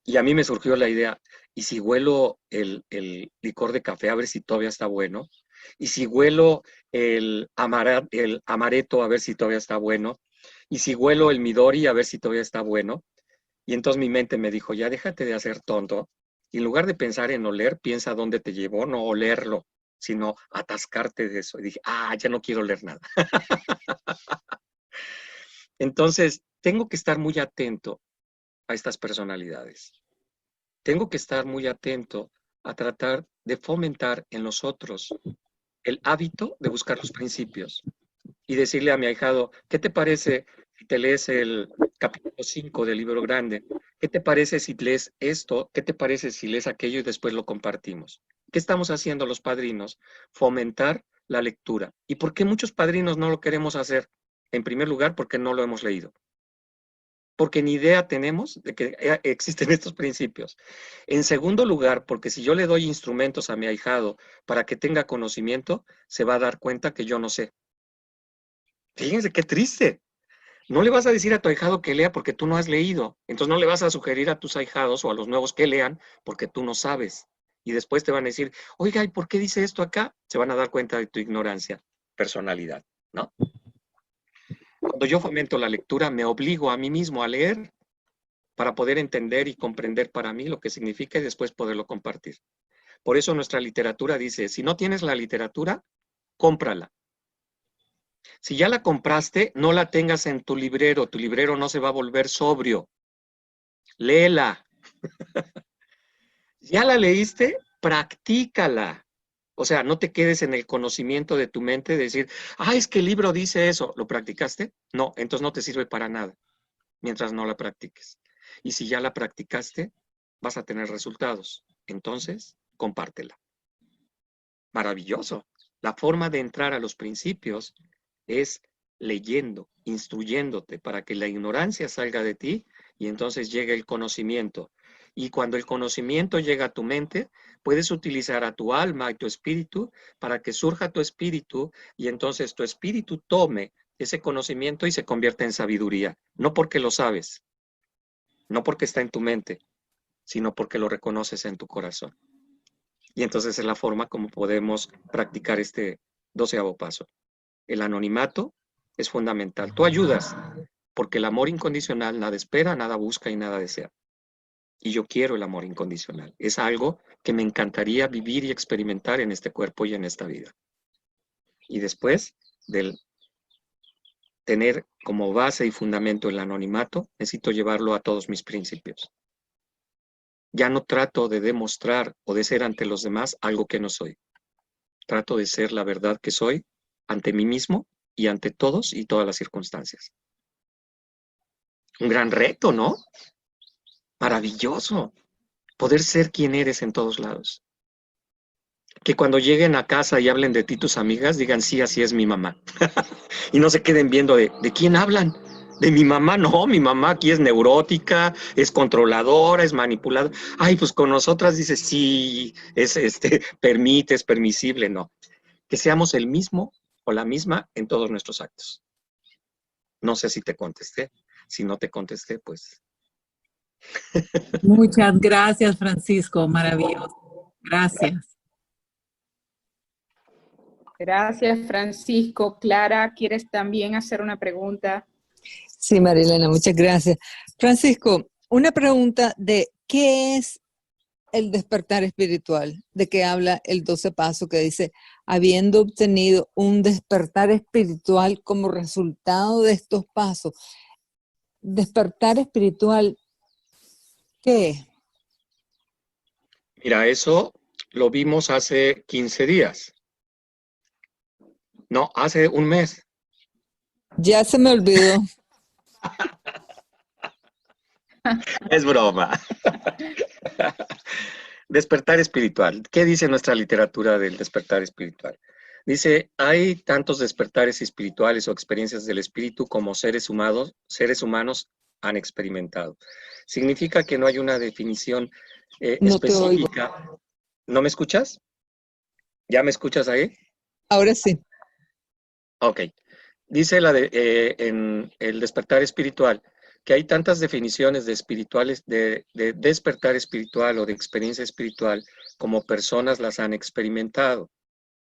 Y a mí me surgió la idea, ¿y si huelo el licor de café a ver si todavía está bueno? ¿Y si huelo el amaretto a ver si todavía está bueno? ¿Y si huelo el midori a ver si todavía está bueno? Y entonces mi mente me dijo, ya déjate de hacer tonto Y en lugar de pensar en oler, piensa dónde te llevó, no olerlo, sino atascarte de eso. Y dije, ya no quiero oler nada. Entonces, tengo que estar muy atento a estas personalidades. Tengo que estar muy atento a tratar de fomentar en los otros el hábito de buscar los principios y decirle a mi ahijado, ¿qué te parece si te lees el capítulo 5 del libro grande? ¿Qué te parece si lees esto? ¿Qué te parece si lees aquello y después lo compartimos? ¿Qué estamos haciendo los padrinos? Fomentar la lectura. ¿Y por qué muchos padrinos no lo queremos hacer? En primer lugar, porque no lo hemos leído. Porque ni idea tenemos de que existen estos principios. En segundo lugar, porque si yo le doy instrumentos a mi ahijado para que tenga conocimiento, se va a dar cuenta que yo no sé. Fíjense qué triste. No le vas a decir a tu ahijado que lea porque tú no has leído. Entonces no le vas a sugerir a tus ahijados o a los nuevos que lean porque tú no sabes. Y después te van a decir, oiga, ¿y por qué dice esto acá? Se van a dar cuenta de tu ignorancia, personalidad, ¿no? Cuando yo fomento la lectura, me obligo a mí mismo a leer para poder entender y comprender para mí lo que significa y después poderlo compartir. Por eso nuestra literatura dice, si no tienes la literatura, cómprala. Si ya la compraste, no la tengas en tu librero no se va a volver sobrio. Léela. ¿Ya la leíste? Practícala. O sea, no te quedes en el conocimiento de tu mente de decir, es que el libro dice eso. ¿Lo practicaste? No, entonces no te sirve para nada mientras no la practiques. Y si ya la practicaste, vas a tener resultados. Entonces, compártela. Maravilloso. La forma de entrar a los principios es leyendo, instruyéndote para que la ignorancia salga de ti y entonces llegue el conocimiento. Y cuando el conocimiento llega a tu mente, puedes utilizar a tu alma y tu espíritu para que surja tu espíritu y entonces tu espíritu tome ese conocimiento y se convierta en sabiduría. No porque lo sabes, no porque está en tu mente, sino porque lo reconoces en tu corazón. Y entonces es la forma como podemos practicar este 12º paso. El anonimato es fundamental. Tú ayudas, porque el amor incondicional nada espera, nada busca y nada desea. Y yo quiero el amor incondicional. Es algo que me encantaría vivir y experimentar en este cuerpo y en esta vida. Y después del tener como base y fundamento el anonimato, necesito llevarlo a todos mis principios. Ya no trato de demostrar o de ser ante los demás algo que no soy. Trato de ser la verdad que soy ante mí mismo y ante todos y todas las circunstancias. Un gran reto, ¿no? Maravilloso. Poder ser quien eres en todos lados. Que cuando lleguen a casa y hablen de ti tus amigas, digan, sí, así es mi mamá. Y no se queden viendo de quién hablan. De mi mamá, no, mi mamá aquí es neurótica, es controladora, es manipuladora. Pues con nosotras dice, sí, es permite, es permisible, no. Que seamos el mismo o la misma en todos nuestros actos. No sé si te contesté. Si no te contesté, pues. Muchas gracias, Francisco. Maravilloso. Gracias. Gracias, Francisco. Clara, ¿quieres también hacer una pregunta? Sí, Marilena, muchas gracias. Francisco, una pregunta de ¿qué es el despertar espiritual? ¿De qué habla el 12 paso que dice, habiendo obtenido un despertar espiritual como resultado de estos pasos? ¿Despertar espiritual qué es? Mira, eso lo vimos hace 15 días. No, hace un mes. Ya se me olvidó. Es broma. Despertar espiritual. ¿Qué dice nuestra literatura del despertar espiritual? Dice, hay tantos despertares espirituales o experiencias del espíritu como seres humanos han experimentado. Significa que no hay una definición No te oigo. específica. ¿No me escuchas? ¿Ya me escuchas ahí? Ahora sí. Ok. Dice en el despertar espiritual que hay tantas definiciones de espirituales, de despertar espiritual o de experiencia espiritual como personas las han experimentado,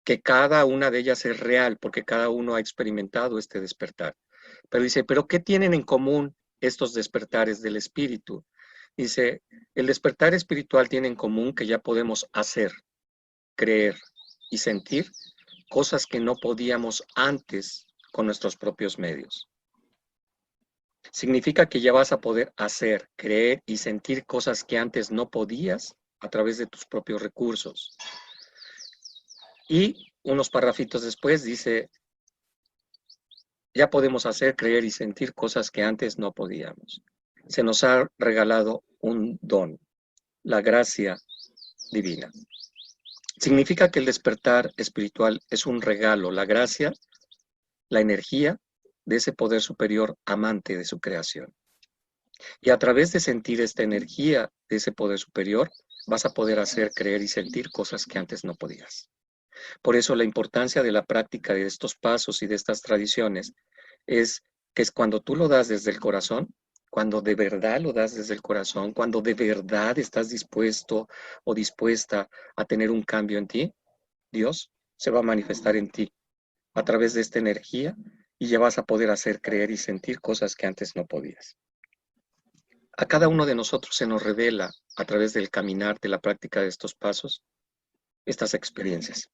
que cada una de ellas es real porque cada uno ha experimentado este despertar. Pero dice, ¿pero qué tienen en común estos despertares del espíritu? Dice, el despertar espiritual tiene en común que ya podemos hacer, creer y sentir cosas que no podíamos antes con nuestros propios medios. Significa que ya vas a poder hacer, creer y sentir cosas que antes no podías a través de tus propios recursos. Y unos parrafitos después dice, ya podemos hacer, creer y sentir cosas que antes no podíamos. Se nos ha regalado un don, la gracia divina. Significa que el despertar espiritual es un regalo, la gracia, la energía de ese poder superior amante de su creación. Y a través de sentir esta energía de ese poder superior, vas a poder hacer, creer y sentir cosas que antes no podías. Por eso la importancia de la práctica de estos pasos y de estas tradiciones es que es cuando tú lo das desde el corazón, cuando de verdad lo das desde el corazón, cuando de verdad estás dispuesto o dispuesta a tener un cambio en ti, Dios se va a manifestar en ti a través de esta energía y ya vas a poder hacer, creer y sentir cosas que antes no podías. A cada uno de nosotros se nos revela a través del caminar, de la práctica de estos pasos, estas experiencias,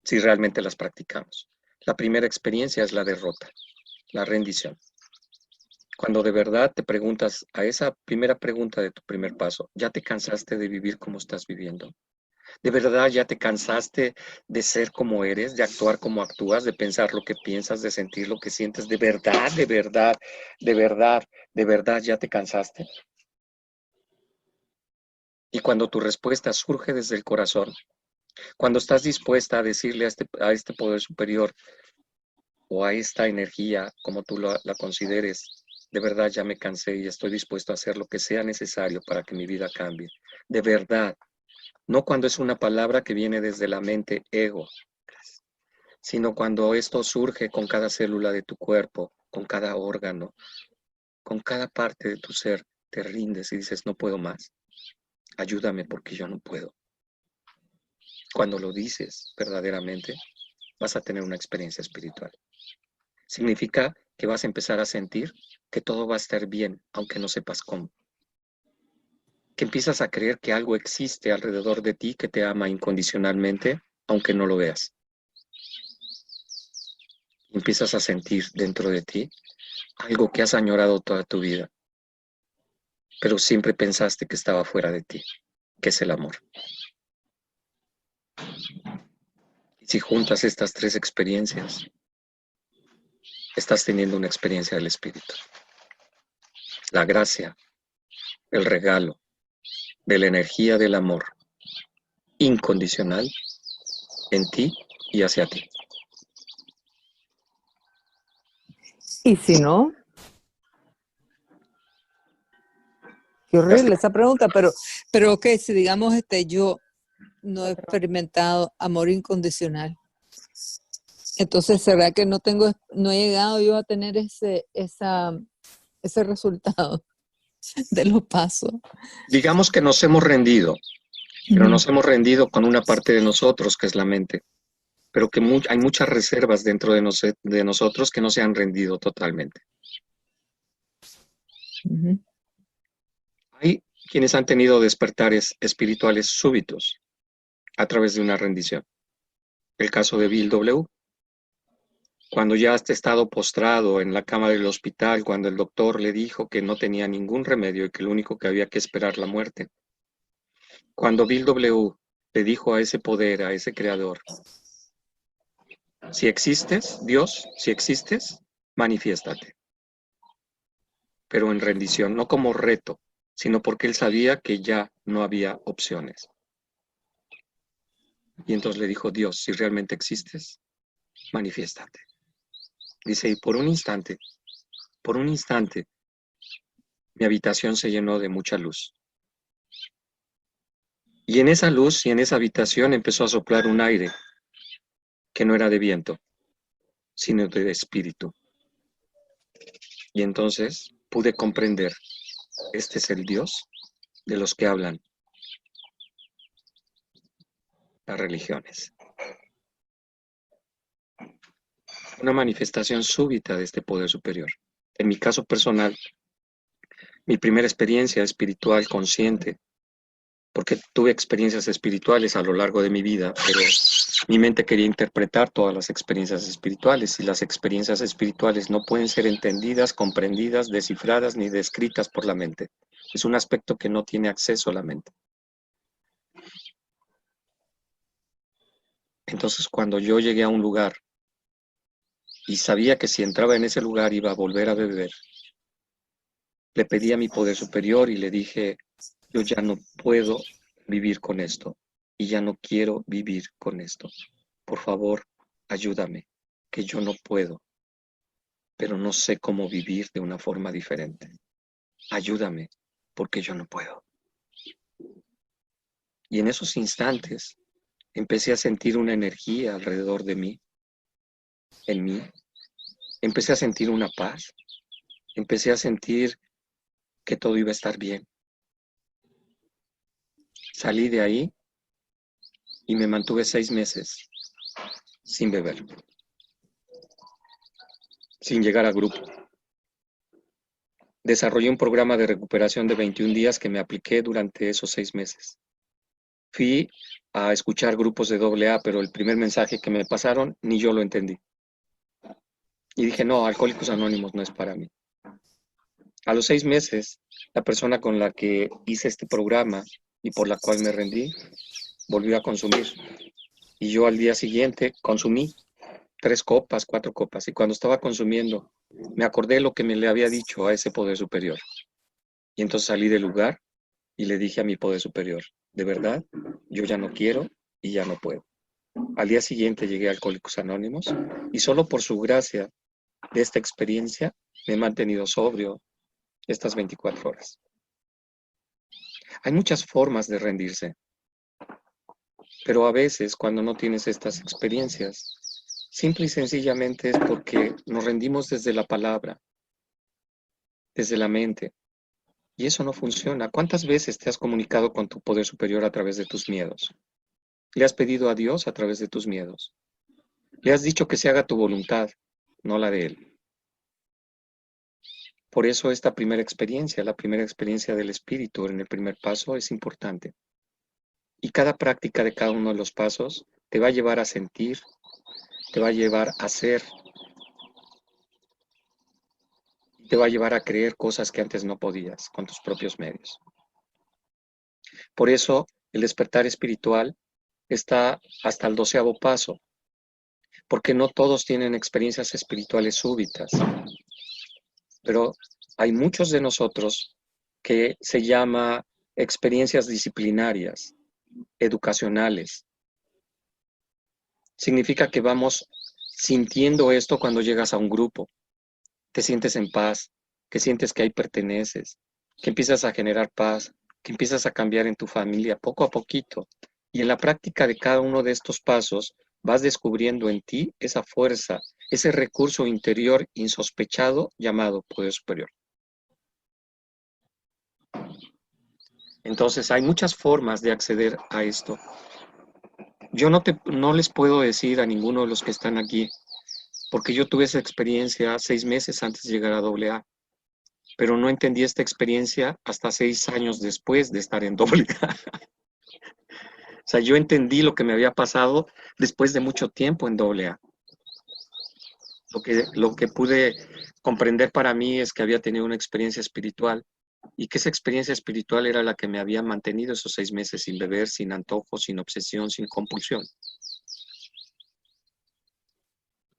si realmente las practicamos. La primera experiencia es la derrota, la rendición. Cuando de verdad te preguntas a esa primera pregunta de tu primer paso, ¿ya te cansaste de vivir como estás viviendo? ¿De verdad ya te cansaste de ser como eres, de actuar como actúas, de pensar lo que piensas, de sentir lo que sientes? ¿De verdad, de verdad, de verdad, de verdad ya te cansaste? Y cuando tu respuesta surge desde el corazón, cuando estás dispuesta a decirle a este poder superior o a esta energía, como tú la consideres, de verdad ya me cansé y estoy dispuesto a hacer lo que sea necesario para que mi vida cambie. De verdad. No cuando es una palabra que viene desde la mente ego, sino cuando esto surge con cada célula de tu cuerpo, con cada órgano, con cada parte de tu ser, te rindes y dices, no puedo más. Ayúdame porque yo no puedo. Cuando lo dices verdaderamente, vas a tener una experiencia espiritual. Significa que vas a empezar a sentir que todo va a estar bien, aunque no sepas cómo. Que empiezas a creer que algo existe alrededor de ti que te ama incondicionalmente, aunque no lo veas. Empiezas a sentir dentro de ti algo que has añorado toda tu vida, pero siempre pensaste que estaba fuera de ti, que es el amor. Y si juntas estas tres experiencias, estás teniendo una experiencia del Espíritu. La gracia, el regalo, de la energía del amor incondicional en ti y hacia ti. Y si no, qué horrible esa pregunta, pero ok, si digamos yo no he experimentado amor incondicional, entonces ¿será que no he llegado yo a tener ese resultado de los pasos? Digamos que nos hemos rendido, pero nos hemos rendido con una parte de nosotros que es la mente, pero que hay muchas reservas dentro de nosotros que no se han rendido totalmente. Hay quienes han tenido despertares espirituales súbitos a través de una rendición. El caso de Bill W. Cuando ya has estado postrado en la cama del hospital, cuando el doctor le dijo que no tenía ningún remedio y que lo único que había que esperar la muerte. Cuando Bill W. le dijo a ese poder, a ese creador, si existes, Dios, si existes, manifiéstate. Pero en rendición, no como reto, sino porque él sabía que ya no había opciones. Y entonces le dijo, Dios, si realmente existes, manifiéstate. Dice, y por un instante, mi habitación se llenó de mucha luz. Y en esa luz y en esa habitación empezó a soplar un aire que no era de viento, sino de espíritu. Y entonces pude comprender, este es el Dios de los que hablan las religiones. Una manifestación súbita de este poder superior. En mi caso personal, Mi primera experiencia espiritual consciente, porque tuve experiencias espirituales a lo largo de mi vida, pero mi mente quería interpretar todas las experiencias espirituales, y las experiencias espirituales no pueden ser entendidas, comprendidas, descifradas ni descritas por la mente. Es un aspecto que no tiene acceso a la mente. Entonces, cuando yo llegué a un lugar y sabía que si entraba en ese lugar iba a volver a beber, le pedí a mi poder superior y le dije, yo ya no puedo vivir con esto y ya no quiero vivir con esto. Por favor, ayúdame, que yo no puedo, pero no sé cómo vivir de una forma diferente. Ayúdame, porque yo no puedo. Y en esos instantes empecé a sentir una energía alrededor de mí, en mí. Empecé a sentir una paz. Empecé a sentir que todo iba a estar bien. Salí de ahí y me mantuve 6 meses sin beber, sin llegar a grupo. Desarrollé un programa de recuperación de 21 días que me apliqué durante esos 6 meses. Fui a escuchar grupos de AA, pero el primer mensaje que me pasaron ni yo lo entendí. Y dije, no, Alcohólicos Anónimos no es para mí. A los 6 meses, la persona con la que hice este programa y por la cual me rendí, volvió a consumir. Y yo al día siguiente consumí 3 copas, 4 copas. Y cuando estaba consumiendo, me acordé lo que me le había dicho a ese poder superior. Y entonces salí del lugar y le dije a mi poder superior, de verdad, yo ya no quiero y ya no puedo. Al día siguiente llegué a Alcohólicos Anónimos y solo por su gracia de esta experiencia me he mantenido sobrio estas 24 horas. Hay muchas formas de rendirse, pero a veces cuando no tienes estas experiencias, simple y sencillamente es porque nos rendimos desde la palabra, desde la mente, y eso no funciona. ¿Cuántas veces te has comunicado con tu poder superior a través de tus miedos? ¿Le has pedido a Dios a través de tus miedos? Le has dicho que se haga tu voluntad, no la de Él. Por eso esta primera experiencia, la primera experiencia del espíritu en el primer paso es importante. Y cada práctica de cada uno de los pasos te va a llevar a sentir, te va a llevar a hacer, te va a llevar a creer cosas que antes no podías con tus propios medios. Por eso el despertar espiritual está hasta el 12º paso, porque no todos tienen experiencias espirituales súbitas, pero hay muchos de nosotros que se llama experiencias disciplinarias, educacionales. Significa que vamos sintiendo esto cuando llegas a un grupo, te sientes en paz, que sientes que ahí perteneces, que empiezas a generar paz, que empiezas a cambiar en tu familia poco a poquito. Y en la práctica de cada uno de estos pasos vas descubriendo en ti esa fuerza, ese recurso interior insospechado llamado poder superior. Entonces hay muchas formas de acceder a esto. Yo no les puedo decir a ninguno de los que están aquí, porque yo tuve esa experiencia 6 meses antes de llegar a AA, pero no entendí esta experiencia hasta 6 años después de estar en AA. O sea, yo entendí lo que me había pasado después de mucho tiempo en AA. Lo que pude comprender para mí es que había tenido una experiencia espiritual y que esa experiencia espiritual era la que me había mantenido esos 6 meses sin beber, sin antojo, sin obsesión, sin compulsión.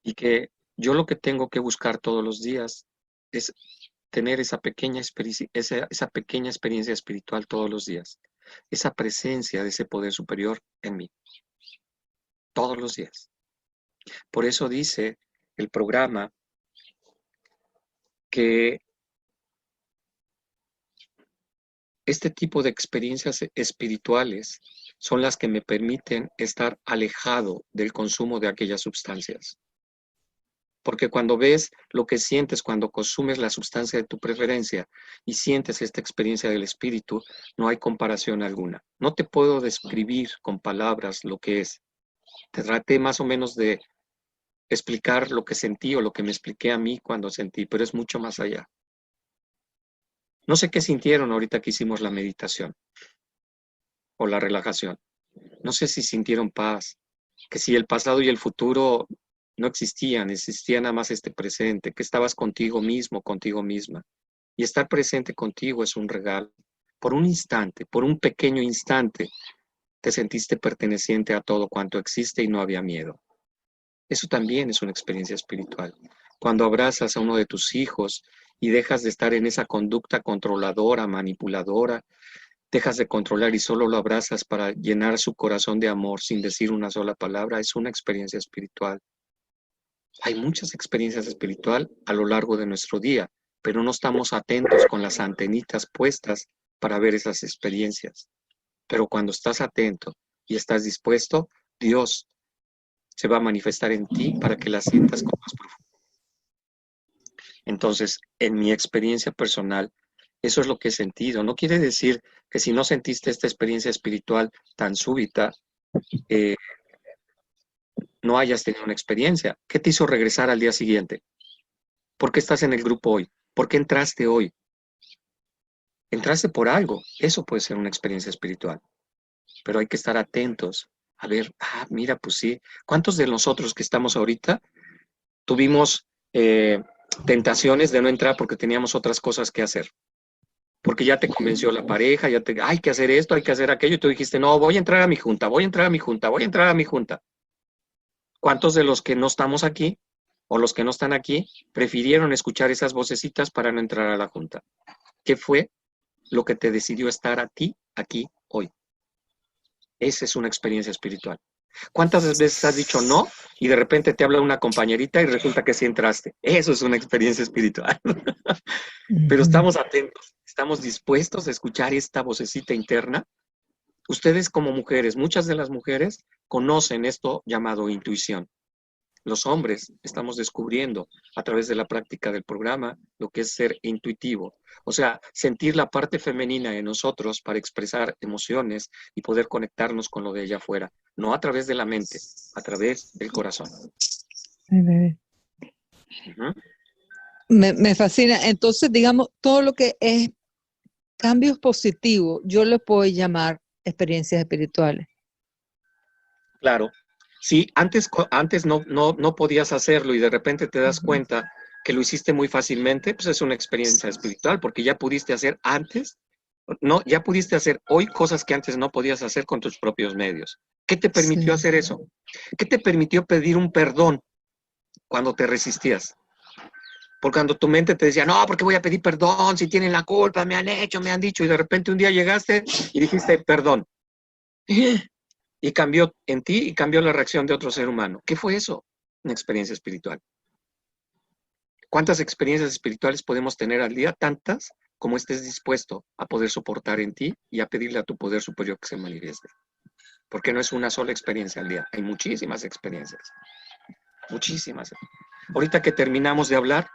Y que yo lo que tengo que buscar todos los días es tener esa pequeña experiencia espiritual todos los días. Esa presencia de ese poder superior en mí. Todos los días. Por eso dice el programa que este tipo de experiencias espirituales son las que me permiten estar alejado del consumo de aquellas sustancias. Porque cuando ves lo que sientes cuando consumes la sustancia de tu preferencia y sientes esta experiencia del espíritu, no hay comparación alguna. No te puedo describir con palabras lo que es. Te traté más o menos de explicar lo que sentí o lo que me expliqué a mí cuando sentí, pero es mucho más allá. No sé qué sintieron ahorita que hicimos la meditación o la relajación. No sé si sintieron paz, que si el pasado y el futuro no existían, existía nada más este presente, que estabas contigo mismo, contigo misma. Y estar presente contigo es un regalo. Por un instante, por un pequeño instante, te sentiste perteneciente a todo cuanto existe y no había miedo. Eso también es una experiencia espiritual. Cuando abrazas a uno de tus hijos y dejas de estar en esa conducta controladora, manipuladora, dejas de controlar y solo lo abrazas para llenar su corazón de amor sin decir una sola palabra, es una experiencia espiritual. Hay muchas experiencias espirituales a lo largo de nuestro día, pero no estamos atentos con las antenitas puestas para ver esas experiencias. Pero cuando estás atento y estás dispuesto, Dios se va a manifestar en ti para que las sientas con más profundidad. Entonces, en mi experiencia personal, eso es lo que he sentido. No quiere decir que si no sentiste esta experiencia espiritual tan súbita, no hayas tenido una experiencia. ¿Qué te hizo regresar al día siguiente? ¿Por qué estás en el grupo hoy? ¿Por qué entraste hoy? Entraste por algo. Eso puede ser una experiencia espiritual. Pero hay que estar atentos. A ver, mira, pues sí. ¿Cuántos de nosotros que estamos ahorita tuvimos tentaciones de no entrar porque teníamos otras cosas que hacer? Porque ya te convenció la pareja, hay que hacer esto, hay que hacer aquello, y tú dijiste, no, voy a entrar a mi junta, voy a entrar a mi junta, voy a entrar a mi junta. ¿Cuántos de los que no estamos aquí, o los que no están aquí, prefirieron escuchar esas vocecitas para no entrar a la junta? ¿Qué fue lo que te decidió estar a ti aquí hoy? Esa es una experiencia espiritual. ¿Cuántas veces has dicho no y de repente te habla una compañerita y resulta que sí entraste? Eso es una experiencia espiritual. Pero estamos atentos, estamos dispuestos a escuchar esta vocecita interna. Ustedes como mujeres, muchas de las mujeres conocen esto llamado intuición. Los hombres estamos descubriendo a través de la práctica del programa lo que es ser intuitivo. O sea, sentir la parte femenina en nosotros para expresar emociones y poder conectarnos con lo de allá afuera. No a través de la mente, a través del corazón. Me fascina. Entonces, digamos, todo lo que es cambios positivos, yo le puedo llamar experiencias espirituales. Claro. Sí, antes no podías hacerlo y de repente te das cuenta que lo hiciste muy fácilmente, pues es una experiencia espiritual, porque ya pudiste hacer ya pudiste hacer hoy cosas que antes no podías hacer con tus propios medios. ¿Qué te permitió hacer eso? ¿Qué te permitió pedir un perdón cuando te resistías? Porque cuando tu mente te decía, no, porque voy a pedir perdón, si tienen la culpa, me han hecho, me han dicho, y de repente un día llegaste y dijiste, perdón. Y cambió en ti y cambió la reacción de otro ser humano. ¿Qué fue eso? Una experiencia espiritual. ¿Cuántas experiencias espirituales podemos tener al día? Tantas como estés dispuesto a poder soportar en ti y a pedirle a tu poder superior que se manifieste. Porque no es una sola experiencia al día, hay muchísimas experiencias. Muchísimas. Ahorita que terminamos de hablar,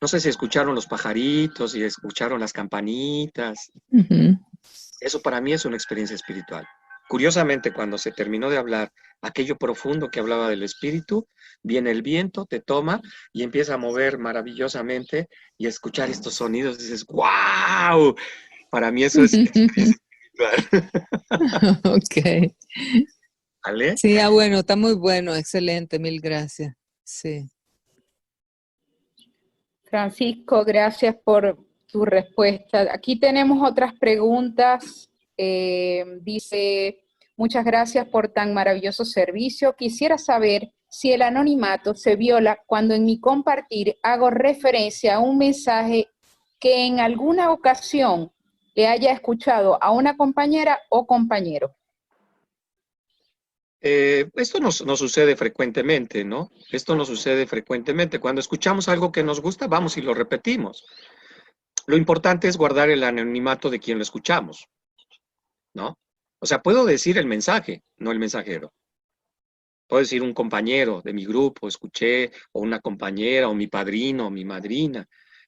no sé si escucharon los pajaritos y escucharon las campanitas. Eso para mí es una experiencia espiritual. Curiosamente, cuando se terminó de hablar aquello profundo que hablaba del espíritu, viene el viento, te toma y empieza a mover maravillosamente y a escuchar estos sonidos. Dices, ¡wow! Para mí eso es experiencia espiritual. Ok. ¿Vale? Sí, bueno, está muy bueno, excelente, mil gracias. Sí. Francisco, gracias por tu respuesta. Aquí tenemos otras preguntas. Dice, muchas gracias por tan maravilloso servicio. Quisiera saber si el anonimato se viola cuando en mi compartir hago referencia a un mensaje que en alguna ocasión le haya escuchado a una compañera o compañero. Esto nos sucede frecuentemente, ¿no? Esto nos sucede frecuentemente. Cuando escuchamos algo que nos gusta, vamos y lo repetimos. Lo importante es guardar el anonimato de quien lo escuchamos, ¿no? O sea, puedo decir el mensaje, no el mensajero. Puedo decir un compañero de mi grupo, escuché, o una compañera, o mi padrino, o mi madrina.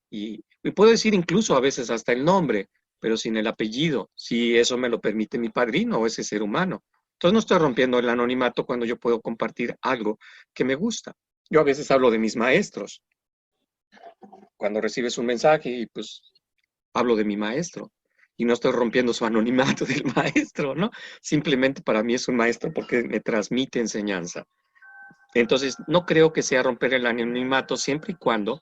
Y puedo decir incluso a veces hasta el nombre, pero sin el apellido, si eso me lo permite mi padrino o ese ser humano. Entonces no estoy rompiendo el anonimato cuando yo puedo compartir algo que me gusta. Yo a veces hablo de mis maestros. Cuando recibes un mensaje y pues hablo de mi maestro. Y no estoy rompiendo su anonimato del maestro, ¿no? Simplemente para mí es un maestro porque me transmite enseñanza. Entonces, no creo que sea romper el anonimato siempre y cuando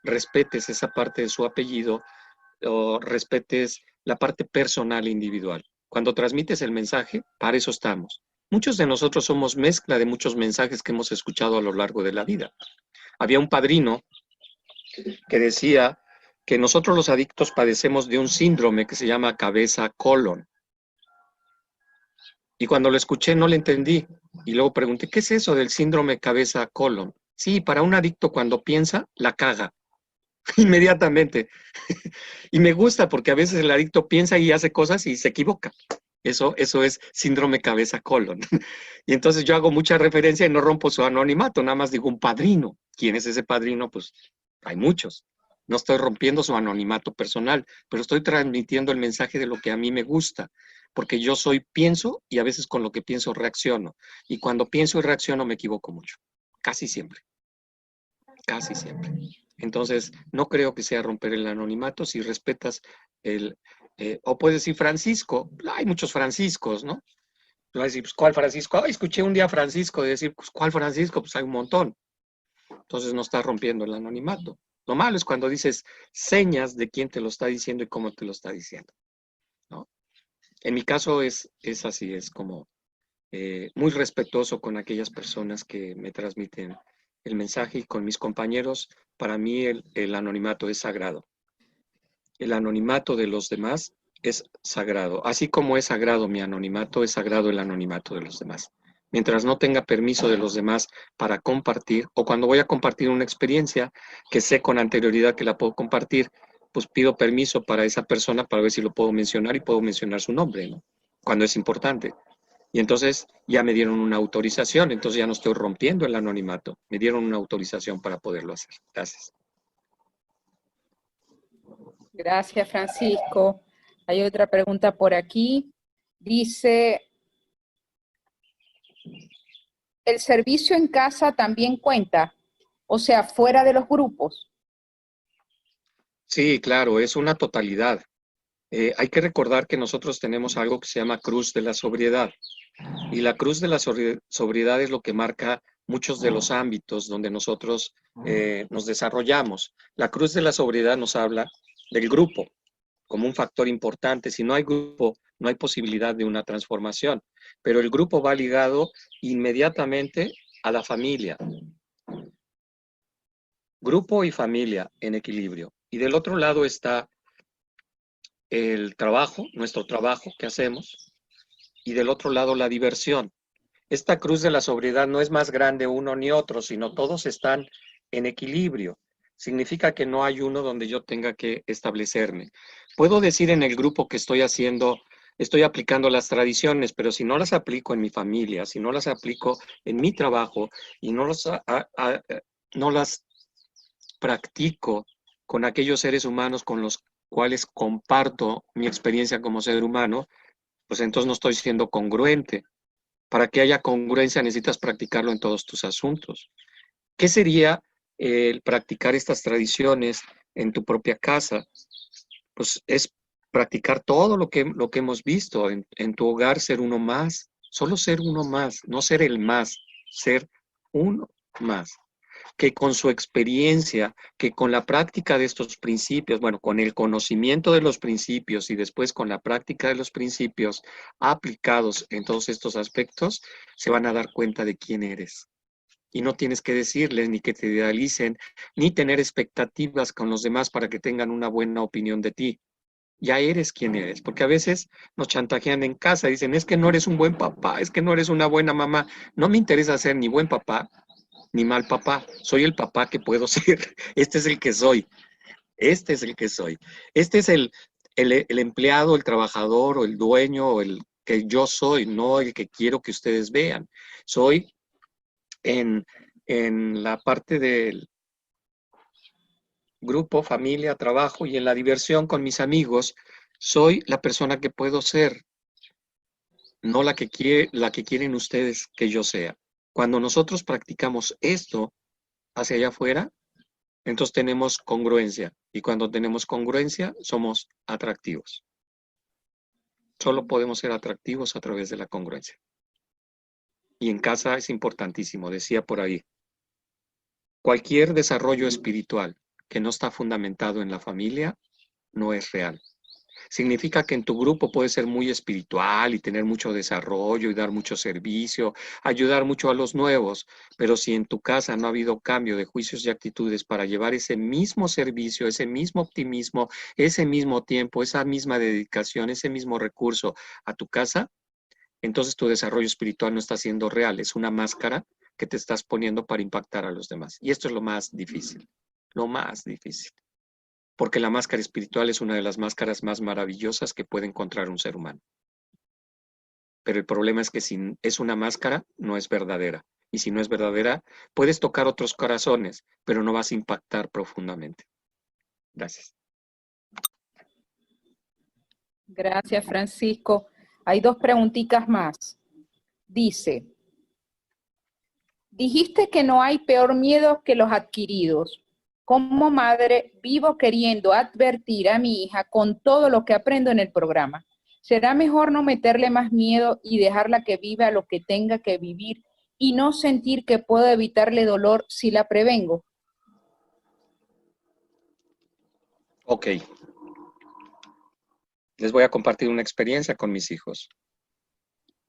respetes esa parte de su apellido o respetes la parte personal e individual. Cuando transmites el mensaje, para eso estamos. Muchos de nosotros somos mezcla de muchos mensajes que hemos escuchado a lo largo de la vida. Había un padrino que decía que nosotros los adictos padecemos de un síndrome que se llama cabeza-colon. Y cuando lo escuché no le entendí. Y luego pregunté, ¿qué es eso del síndrome cabeza-colon? Sí, para un adicto cuando piensa, la caga. Inmediatamente. Y me gusta porque a veces el adicto piensa y hace cosas y se equivoca. Eso es síndrome cabeza-colon. Y entonces yo hago mucha referencia y no rompo su anonimato, nada más digo un padrino. ¿Quién es ese padrino? Pues hay muchos. No estoy rompiendo su anonimato personal, pero estoy transmitiendo el mensaje de lo que a mí me gusta, porque yo pienso y a veces con lo que pienso reacciono. Y cuando pienso y reacciono me equivoco mucho. Casi siempre. Casi siempre. Entonces, no creo que sea romper el anonimato si respetas o puedes decir Francisco. Hay muchos Franciscos, ¿no? Vas a decir, pues, ¿cuál Francisco? Ay, escuché un día a Francisco decir, pues, ¿cuál Francisco? Pues hay un montón. Entonces no estás rompiendo el anonimato. Lo malo es cuando dices señas de quién te lo está diciendo y cómo te lo está diciendo, ¿no? En mi caso es así, es como muy respetuoso con aquellas personas que me transmiten el mensaje y con mis compañeros. Para mí el anonimato es sagrado. El anonimato de los demás es sagrado. Así como es sagrado mi anonimato, es sagrado el anonimato de los demás. Mientras no tenga permiso de los demás para compartir, o cuando voy a compartir una experiencia que sé con anterioridad que la puedo compartir, pues pido permiso para esa persona para ver si lo puedo mencionar y puedo mencionar su nombre, ¿no? Cuando es importante. Y entonces ya me dieron una autorización, entonces ya no estoy rompiendo el anonimato. Me dieron una autorización para poderlo hacer. Gracias. Gracias, Francisco. Hay otra pregunta por aquí. Dice, ¿el servicio en casa también cuenta? O sea, fuera de los grupos. Sí, claro, es una totalidad. Hay que recordar que nosotros tenemos algo que se llama Cruz de la Sobriedad. Y la Cruz de la Sobriedad es lo que marca muchos de los ámbitos donde nosotros nos desarrollamos. La Cruz de la Sobriedad nos habla del grupo como un factor importante. Si no hay grupo, no hay posibilidad de una transformación. Pero el grupo va ligado inmediatamente a la familia. Grupo y familia en equilibrio. Y del otro lado está el trabajo, nuestro trabajo que hacemos, y del otro lado la diversión. Esta cruz de la sobriedad no es más grande uno ni otro, sino todos están en equilibrio. Significa que no hay uno donde yo tenga que establecerme. Puedo decir en el grupo que estoy aplicando las tradiciones, pero si no las aplico en mi familia, si no las aplico en mi trabajo y no las practico con aquellos seres humanos con los cuales comparto mi experiencia como ser humano, pues entonces no estoy siendo congruente. Para que haya congruencia necesitas practicarlo en todos tus asuntos. ¿Qué sería el practicar estas tradiciones en tu propia casa? Pues es practicar todo lo que hemos visto en tu hogar, ser uno más, solo ser uno más, no ser el más, ser uno más. Que con su experiencia, que con la práctica de estos principios, bueno, con el conocimiento de los principios y después con la práctica de los principios aplicados en todos estos aspectos, se van a dar cuenta de quién eres. Y no tienes que decirles ni que te idealicen, ni tener expectativas con los demás para que tengan una buena opinión de ti. Ya eres quien eres, porque a veces nos chantajean en casa, dicen, es que no eres un buen papá, es que no eres una buena mamá. No me interesa ser ni buen papá, ni mal papá, soy el papá que puedo ser. Este es el que soy. Este es el que soy. Este es el empleado, el trabajador o el dueño o el que yo soy, no el que quiero que ustedes vean. Soy en la parte del grupo, familia, trabajo y en la diversión con mis amigos, soy la persona que puedo ser, no la que quieren ustedes que yo sea. Cuando nosotros practicamos esto hacia allá afuera, Entonces tenemos congruencia. Y cuando tenemos congruencia, somos atractivos. Solo podemos ser atractivos a través de la congruencia. Y en casa es importantísimo, decía por ahí. Cualquier desarrollo espiritual que no está fundamentado en la familia no es real. Significa que en tu grupo puedes ser muy espiritual y tener mucho desarrollo y dar mucho servicio, ayudar mucho a los nuevos, pero si en tu casa no ha habido cambio de juicios y actitudes para llevar ese mismo servicio, ese mismo optimismo, ese mismo tiempo, esa misma dedicación, ese mismo recurso a tu casa, entonces tu desarrollo espiritual no está siendo real, es una máscara que te estás poniendo para impactar a los demás. Y esto es lo más difícil, porque la máscara espiritual es una de las máscaras más maravillosas que puede encontrar un ser humano. Pero el problema es que si es una máscara, no es verdadera. Y si no es verdadera, puedes tocar otros corazones, pero no vas a impactar profundamente. Gracias. Gracias, Francisco. Hay 2 preguntitas más. Dice, dijiste que no hay peor miedo que los adquiridos. Como madre, vivo queriendo advertir a mi hija con todo lo que aprendo en el programa. ¿Será mejor no meterle más miedo y dejarla que viva lo que tenga que vivir y no sentir que puedo evitarle dolor si la prevengo? Ok. Les voy a compartir una experiencia con mis hijos.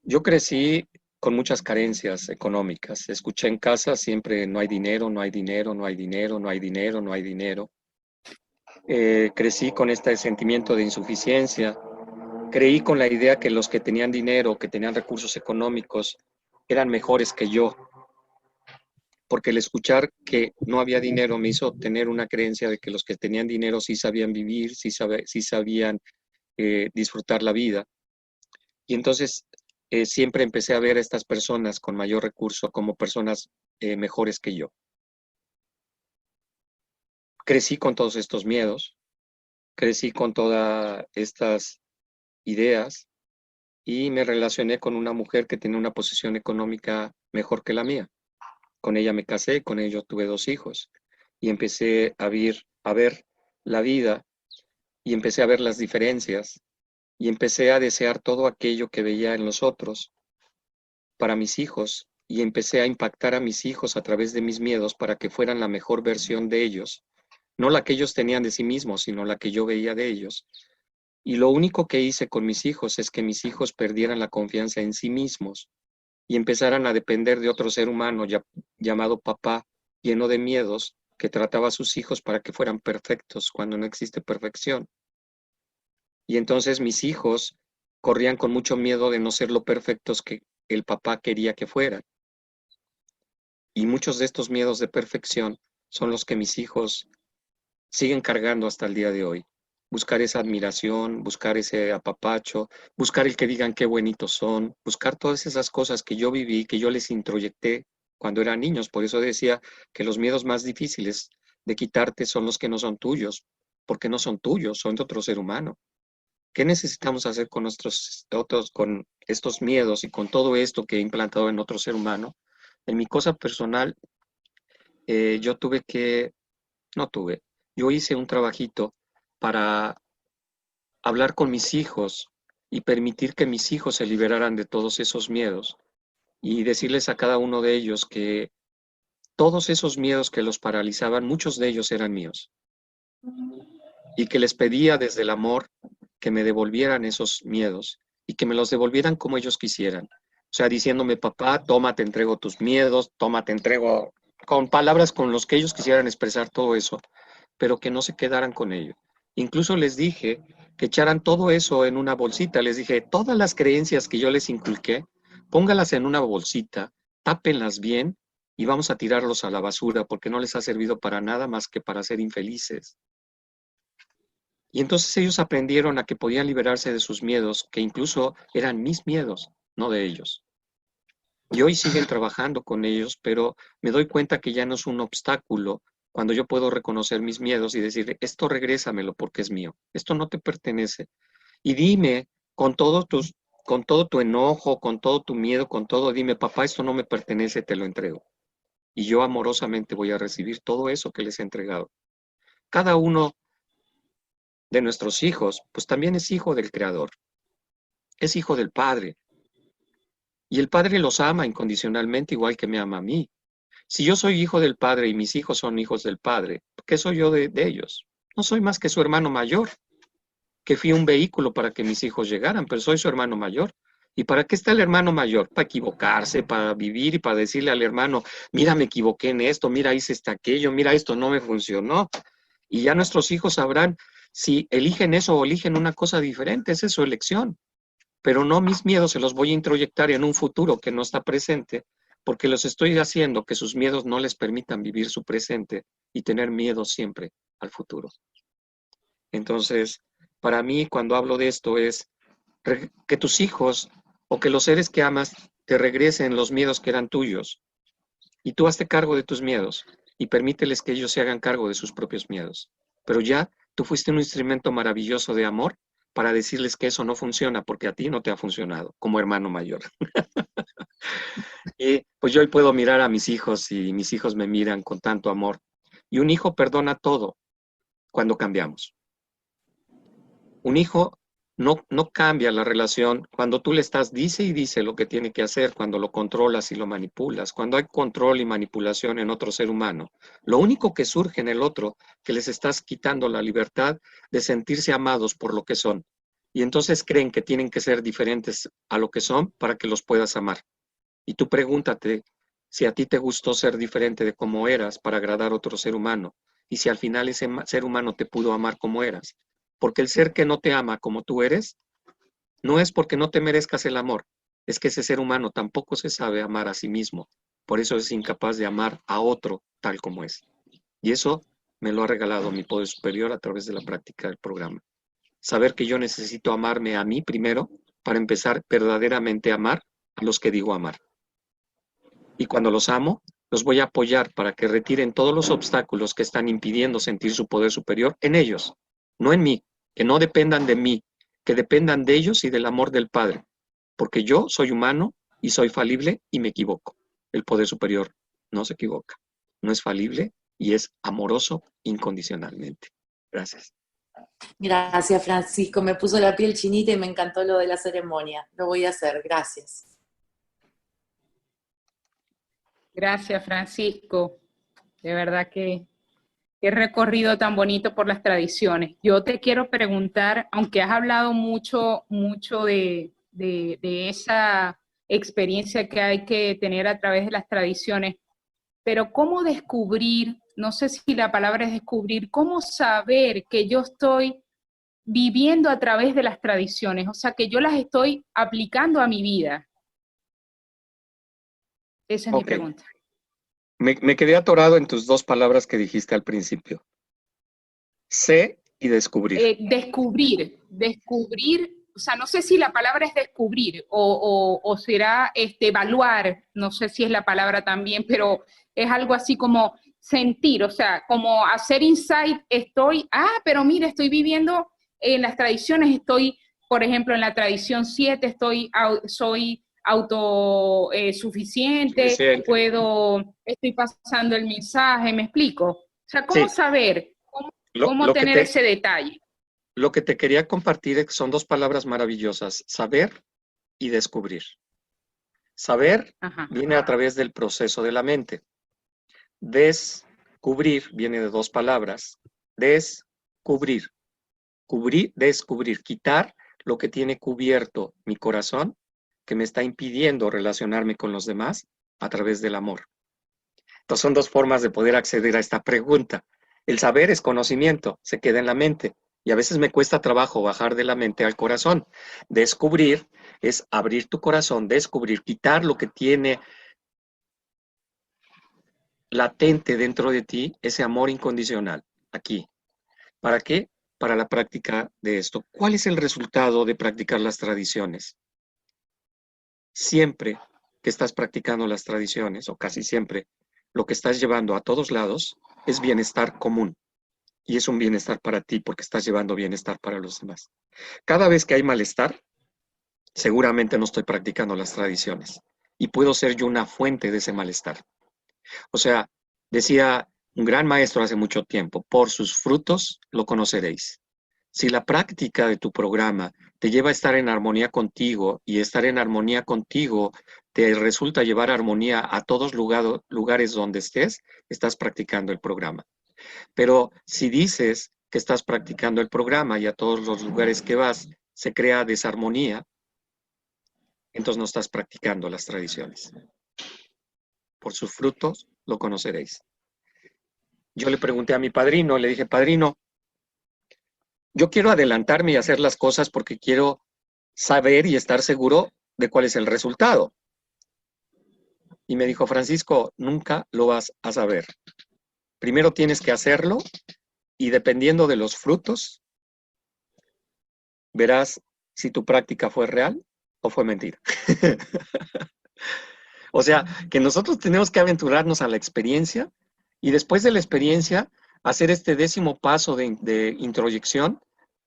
Yo crecí con muchas carencias económicas. Escuché en casa siempre no hay dinero, no hay dinero, no hay dinero, no hay dinero, no hay dinero. Crecí con este sentimiento de insuficiencia. Creí con la idea que los que tenían dinero, que tenían recursos económicos, eran mejores que yo. Porque el escuchar que no había dinero me hizo tener una creencia de que los que tenían dinero sí sabían vivir, sí sabían disfrutar la vida. Y entonces siempre empecé a ver a estas personas con mayor recurso como personas mejores que yo. Crecí con todos estos miedos, crecí con todas estas ideas y me relacioné con una mujer que tenía una posición económica mejor que la mía. Con ella me casé, con ella tuve 2 hijos y empecé a ver la vida y empecé a ver las diferencias y empecé a desear todo aquello que veía en los otros para mis hijos y empecé a impactar a mis hijos a través de mis miedos para que fueran la mejor versión de ellos, no la que ellos tenían de sí mismos, sino la que yo veía de ellos. Y lo único que hice con mis hijos es que mis hijos perdieran la confianza en sí mismos y empezaran a depender de otro ser humano llamado papá, lleno de miedos, que trataba a sus hijos para que fueran perfectos cuando no existe perfección. Y entonces mis hijos corrían con mucho miedo de no ser lo perfectos que el papá quería que fueran. Y muchos de estos miedos de perfección son los que mis hijos siguen cargando hasta el día de hoy. Buscar esa admiración, buscar ese apapacho, buscar el que digan qué bonitos son, buscar todas esas cosas que yo viví, que yo les introyecté cuando eran niños. Por eso decía que los miedos más difíciles de quitarte son los que no son tuyos, porque no son tuyos, son de otro ser humano. ¿Qué necesitamos hacer con con estos miedos y con todo esto que he implantado en otro ser humano? En mi cosa personal, yo hice un trabajito para hablar con mis hijos y permitir que mis hijos se liberaran de todos esos miedos y decirles a cada uno de ellos que todos esos miedos que los paralizaban, muchos de ellos eran míos. Y que les pedía desde el amor que me devolvieran esos miedos y que me los devolvieran como ellos quisieran. O sea, diciéndome, papá, toma, te entrego tus miedos, toma, te entrego, con palabras con los que ellos quisieran expresar todo eso, pero que no se quedaran con ello. Incluso les dije que echaran todo eso en una bolsita. Les dije, todas las creencias que yo les inculqué, póngalas en una bolsita, tápenlas bien y vamos a tirarlos a la basura porque no les ha servido para nada más que para ser infelices. Y entonces ellos aprendieron a que podían liberarse de sus miedos, que incluso eran mis miedos, no de ellos. Y hoy siguen trabajando con ellos, pero me doy cuenta que ya no es un obstáculo cuando yo puedo reconocer mis miedos y decirle, esto regrésamelo porque es mío, esto no te pertenece. Y dime, con todo tu enojo, con todo tu miedo, con todo, dime, papá, esto no me pertenece, te lo entrego. y yo amorosamente voy a recibir todo eso que les he entregado. Cada uno de nuestros hijos, pues también es hijo del Creador, es hijo del Padre, y el Padre los ama incondicionalmente igual que me ama a mí. Si yo soy hijo del Padre y mis hijos son hijos del Padre, ¿qué soy yo de ellos? No soy más que su hermano mayor, que fui un vehículo para que mis hijos llegaran, pero soy su hermano mayor. ¿Y para qué está el hermano mayor? Para equivocarse, para vivir y para decirle al hermano, mira, me equivoqué en esto, mira, hice aquello, mira, esto no me funcionó. Y ya nuestros hijos sabrán si eligen eso o eligen una cosa diferente, esa es su elección. Pero no, mis miedos se los voy a introyectar en un futuro que no está presente, porque los estoy haciendo que sus miedos no les permitan vivir su presente y tener miedo siempre al futuro. Entonces, para mí, cuando hablo de esto es que tus hijos o que los seres que amas te regresen los miedos que eran tuyos. Y tú hazte cargo de tus miedos y permíteles que ellos se hagan cargo de sus propios miedos. Pero ya tú fuiste un instrumento maravilloso de amor para decirles que eso no funciona porque a ti no te ha funcionado como hermano mayor. Y pues yo hoy puedo mirar a mis hijos y mis hijos me miran con tanto amor. Y un hijo perdona todo cuando cambiamos. Un hijo no cambia la relación cuando tú le estás dice y dice lo que tiene que hacer, cuando lo controlas y lo manipulas, cuando hay control y manipulación en otro ser humano. Lo único que surge en el otro, que les estás quitando la libertad de sentirse amados por lo que son. Y entonces creen que tienen que ser diferentes a lo que son para que los puedas amar. Y tú pregúntate si a ti te gustó ser diferente de cómo eras para agradar a otro ser humano, y si al final ese ser humano te pudo amar como eras. Porque el ser que no te ama como tú eres, no es porque no te merezcas el amor, es que ese ser humano tampoco se sabe amar a sí mismo, por eso es incapaz de amar a otro tal como es. Y eso me lo ha regalado mi poder superior a través de la práctica del programa. Saber que yo necesito amarme a mí primero para empezar verdaderamente a amar a los que digo amar. Y cuando los amo, los voy a apoyar para que retiren todos los obstáculos que están impidiendo sentir su poder superior en ellos, no en mí. Que no dependan de mí, que dependan de ellos y del amor del Padre, porque yo soy humano y soy falible y me equivoco. El poder superior no se equivoca, no es falible y es amoroso incondicionalmente. Gracias. Gracias, Francisco. Me puso la piel chinita y me encantó lo de la ceremonia. Lo voy a hacer. Gracias. Gracias, Francisco. De verdad que qué recorrido tan bonito por las tradiciones. Yo te quiero preguntar, aunque has hablado mucho de esa experiencia que hay que tener a través de las tradiciones, pero ¿cómo descubrir, no sé si la palabra es descubrir, cómo saber que yo estoy viviendo a través de las tradiciones, o sea, que yo las estoy aplicando a mi vida? Esa es mi pregunta. Me quedé atorado en tus dos palabras que dijiste al principio. Sé y descubrir. Descubrir, o sea, no sé si la palabra es descubrir o será evaluar, no sé si es la palabra también, pero es algo así como sentir, o sea, como hacer insight, pero mira, estoy viviendo en las tradiciones, estoy, por ejemplo, en la tradición 7, soy autosuficiente, estoy pasando el mensaje, ¿me explico? O sea, ¿cómo saber? ¿Cómo tener ese detalle? Lo que te quería compartir son dos palabras maravillosas, saber y descubrir. Saber viene a través del proceso de la mente. Descubrir viene de dos palabras. Descubrir. Descubrir, quitar lo que tiene cubierto mi corazón, que me está impidiendo relacionarme con los demás a través del amor. Entonces son dos formas de poder acceder a esta pregunta. El saber es conocimiento, se queda en la mente, y a veces me cuesta trabajo bajar de la mente al corazón. Descubrir es abrir tu corazón, descubrir, quitar lo que tiene latente dentro de ti, ese amor incondicional, aquí. ¿Para qué? Para la práctica de esto. ¿Cuál es el resultado de practicar las tradiciones? Siempre que estás practicando las tradiciones, o casi siempre, lo que estás llevando a todos lados es bienestar común. Y es un bienestar para ti porque estás llevando bienestar para los demás. Cada vez que hay malestar, seguramente no estoy practicando las tradiciones. Y puedo ser yo una fuente de ese malestar. O sea, decía un gran maestro hace mucho tiempo, por sus frutos lo conoceréis. Si la práctica de tu programa te lleva a estar en armonía contigo y estar en armonía contigo te resulta llevar armonía a todos lugares donde estés, estás practicando el programa. Pero si dices que estás practicando el programa y a todos los lugares que vas se crea desarmonía, entonces no estás practicando las tradiciones. Por sus frutos lo conoceréis. Yo le pregunté a mi padrino, le dije, padrino, yo quiero adelantarme y hacer las cosas porque quiero saber y estar seguro de cuál es el resultado. Y me dijo, Francisco, nunca lo vas a saber. Primero tienes que hacerlo y dependiendo de los frutos, verás si tu práctica fue real o fue mentira. O sea, que nosotros tenemos que aventurarnos a la experiencia y después de la experiencia hacer este 10º paso de introyección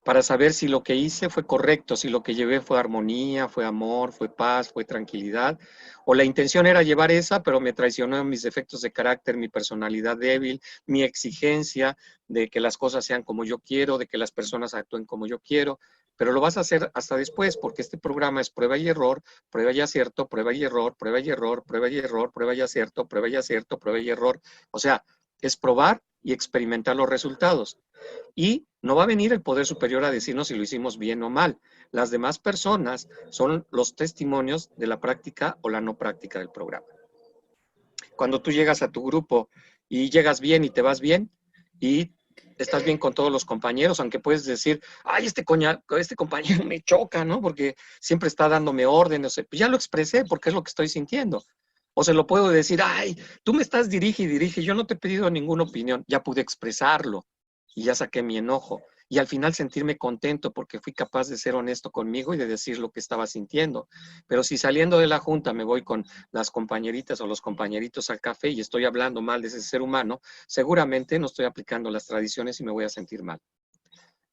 para saber si lo que hice fue correcto, si lo que llevé fue armonía, fue amor, fue paz, fue tranquilidad, o la intención era llevar esa, pero me traicionó mis defectos de carácter, mi personalidad débil, mi exigencia de que las cosas sean como yo quiero, de que las personas actúen como yo quiero, pero lo vas a hacer hasta después, porque este programa es prueba y error, prueba y acierto, prueba y error, prueba y error, prueba y error, prueba y acierto, prueba y acierto, prueba y error. O sea, es probar y experimentar los resultados. Y no va a venir el poder superior a decirnos si lo hicimos bien o mal. Las demás personas son los testimonios de la práctica o la no práctica del programa. Cuando tú llegas a tu grupo y llegas bien y te vas bien y estás bien con todos los compañeros, aunque puedes decir, ay, este compañero me choca, ¿no? Porque siempre está dándome órdenes. Pues ya lo expresé porque es lo que estoy sintiendo. O se lo puedo decir, ay, tú me estás dirige y dirige, yo no te he pedido ninguna opinión. Ya pude expresarlo y ya saqué mi enojo. Y al final sentirme contento porque fui capaz de ser honesto conmigo y de decir lo que estaba sintiendo. Pero si saliendo de la junta me voy con las compañeritas o los compañeritos al café y estoy hablando mal de ese ser humano, seguramente no estoy aplicando las tradiciones y me voy a sentir mal.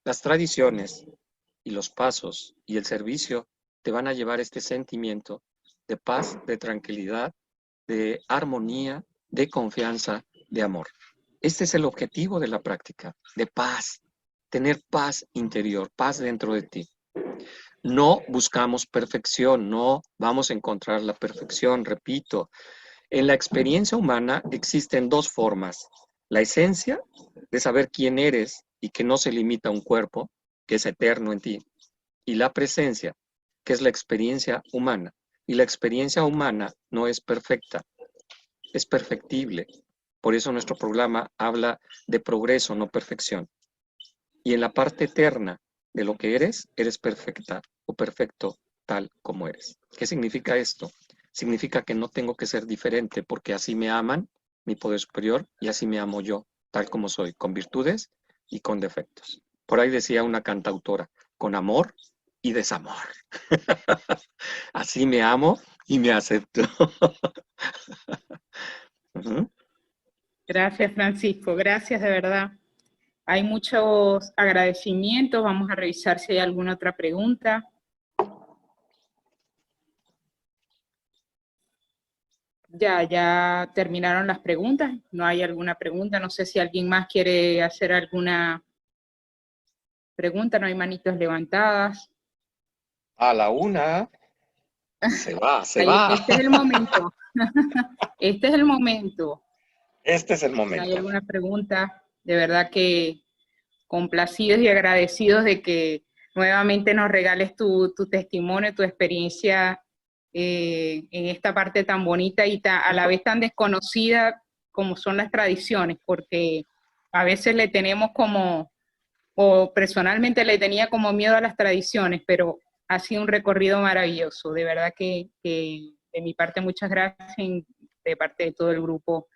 Las tradiciones y los pasos y el servicio te van a llevar este sentimiento de paz, de tranquilidad, de armonía, de confianza, de amor. Este es el objetivo de la práctica, de paz, tener paz interior, paz dentro de ti. No buscamos perfección, no vamos a encontrar la perfección, repito. En la experiencia humana existen dos formas. La esencia de saber quién eres y que no se limita a un cuerpo, que es eterno en ti. Y la presencia, que es la experiencia humana. Y la experiencia humana no es perfecta, es perfectible. Por eso nuestro programa habla de progreso, no perfección. Y en la parte eterna de lo que eres perfecta o perfecto tal como eres. ¿Qué significa esto? Significa que no tengo que ser diferente porque así me aman mi poder superior y así me amo yo, tal como soy, con virtudes y con defectos. Por ahí decía una cantautora, con amor y desamor. Así me amo y me acepto. Gracias, Francisco. Gracias, de verdad. Hay muchos agradecimientos. Vamos a revisar si hay alguna otra pregunta. Ya terminaron las preguntas. No hay alguna pregunta. No sé si alguien más quiere hacer alguna pregunta. No hay manitos levantadas. A la una. Se va. Este es el momento. Este es el momento. Este es el Si momento. hay alguna pregunta, de verdad que complacidos y agradecidos de que nuevamente nos regales tu testimonio, tu experiencia en esta parte tan bonita y a la vez tan desconocida como son las tradiciones, porque a veces le tenemos o personalmente le tenía como miedo a las tradiciones, pero ha sido un recorrido maravilloso. De verdad que de mi parte muchas gracias, de parte de todo el grupo.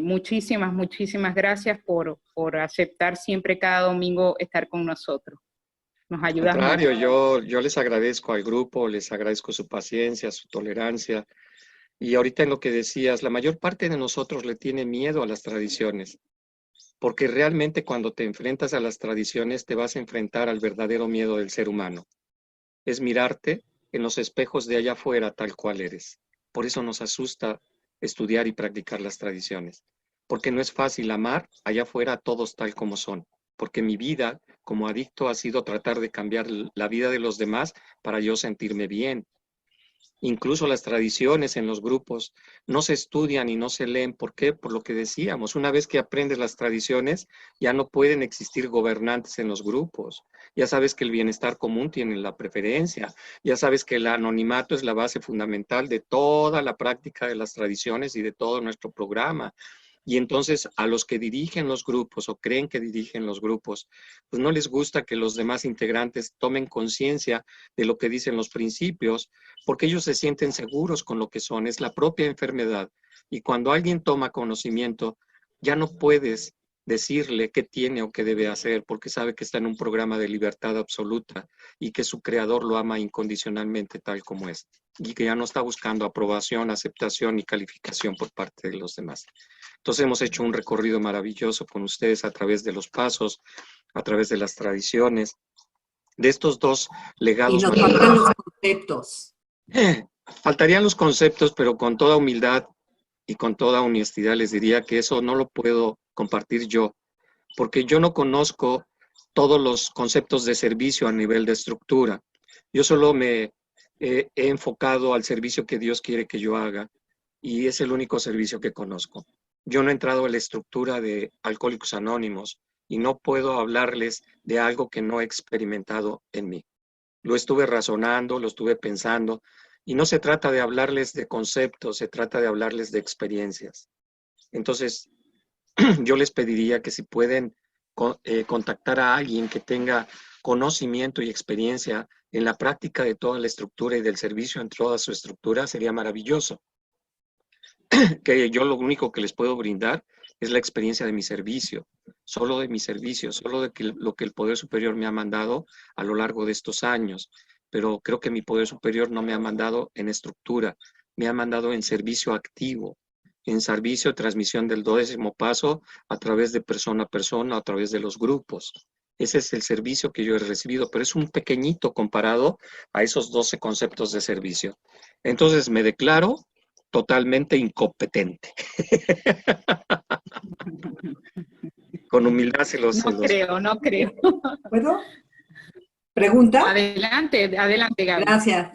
Muchísimas gracias por aceptar siempre cada domingo estar con nosotros. Nos Al ayudas contrario, mucho. yo les agradezco al grupo, les agradezco su paciencia, su tolerancia. Y ahorita en lo que decías, la mayor parte de nosotros le tiene miedo a las tradiciones, porque realmente cuando te enfrentas a las tradiciones te vas a enfrentar al verdadero miedo del ser humano. Es mirarte en los espejos de allá afuera tal cual eres. Por eso nos asusta estudiar y practicar las tradiciones. Porque no es fácil amar allá afuera a todos tal como son. Porque mi vida como adicto ha sido tratar de cambiar la vida de los demás para yo sentirme bien. Incluso las tradiciones en los grupos no se estudian y no se leen. ¿Por qué? Por lo que decíamos. Una vez que aprendes las tradiciones, ya no pueden existir gobernantes en los grupos. Ya sabes que el bienestar común tiene la preferencia. Ya sabes que el anonimato es la base fundamental de toda la práctica de las tradiciones y de todo nuestro programa. Y entonces a los que dirigen los grupos o creen que dirigen los grupos, pues no les gusta que los demás integrantes tomen conciencia de lo que dicen los principios, porque ellos se sienten seguros con lo que son. Es la propia enfermedad. Y cuando alguien toma conocimiento, ya no puedes decirle qué tiene o qué debe hacer, porque sabe que está en un programa de libertad absoluta y que su creador lo ama incondicionalmente tal como es. Y que ya no está buscando aprobación, aceptación y calificación por parte de los demás. Entonces hemos hecho un recorrido maravilloso con ustedes a través de los pasos, a través de las tradiciones, de estos dos legados. Y nos faltan los conceptos. Faltarían los conceptos, pero con toda humildad y con toda honestidad les diría que eso no lo puedo compartir yo, porque yo no conozco todos los conceptos de servicio a nivel de estructura. Yo solo me he enfocado al servicio que Dios quiere que yo haga y es el único servicio que conozco. Yo no he entrado en la estructura de Alcohólicos Anónimos y no puedo hablarles de algo que no he experimentado en mí. Lo estuve razonando, lo estuve pensando, y no se trata de hablarles de conceptos, se trata de hablarles de experiencias. Entonces, yo les pediría que si pueden contactar a alguien que tenga conocimiento y experiencia en la práctica de toda la estructura y del servicio en toda su estructura, sería maravilloso. Que yo lo único que les puedo brindar es la experiencia de mi servicio, solo de mi servicio, solo de lo que el Poder Superior me ha mandado a lo largo de estos años. Pero creo que mi Poder Superior no me ha mandado en estructura, me ha mandado en servicio activo, en servicio de transmisión del 12º paso a través de persona a persona, a través de los grupos. Ese es el servicio que yo he recibido, pero es un pequeñito comparado a esos 12 conceptos de servicio. Entonces me declaro totalmente incompetente. Con humildad se los... No creo. ¿Puedo? ¿Pregunta? Adelante, Gaby. Gracias.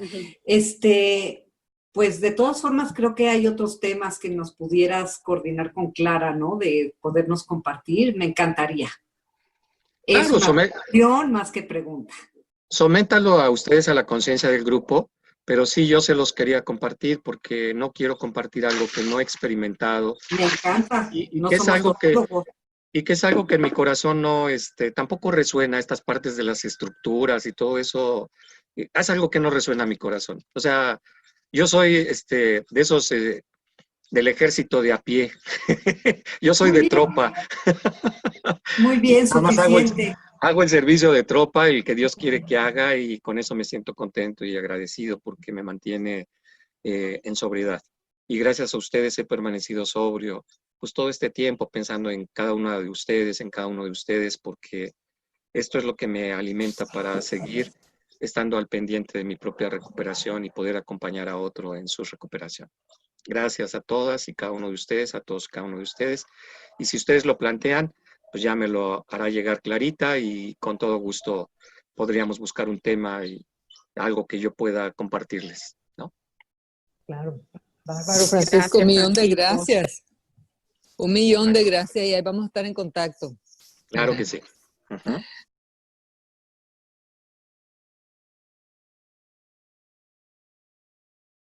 Pues de todas formas creo que hay otros temas que nos pudieras coordinar con Clara, ¿no? De podernos compartir, me encantaría. Es Claro, una cuestión más que pregunta. Sométalo a ustedes a la conciencia del grupo, pero sí yo se los quería compartir porque no quiero compartir algo que no he experimentado. Me encanta. Y que es algo que en mi corazón no, tampoco resuena, estas partes de las estructuras y todo eso, es algo que no resuena a mi corazón. O sea, yo soy de esos del ejército de a pie. Yo soy de tropa. Muy bien, suficiente. Hago el servicio de tropa, el que Dios quiere que haga, y con eso me siento contento y agradecido porque me mantiene en sobriedad. Y gracias a ustedes he permanecido sobrio, pues todo este tiempo pensando en cada una de ustedes, en cada uno de ustedes, porque esto es lo que me alimenta para seguir estando al pendiente de mi propia recuperación y poder acompañar a otro en su recuperación. Gracias a todas y cada uno de ustedes, a todos y cada uno de ustedes. Y si ustedes lo plantean, pues ya me lo hará llegar Clarita y con todo gusto podríamos buscar un tema y algo que yo pueda compartirles, ¿no? Claro. Bárbaro, Francisco, un millón de gracias. Un millón de gracias y ahí vamos a estar en contacto. Claro que sí.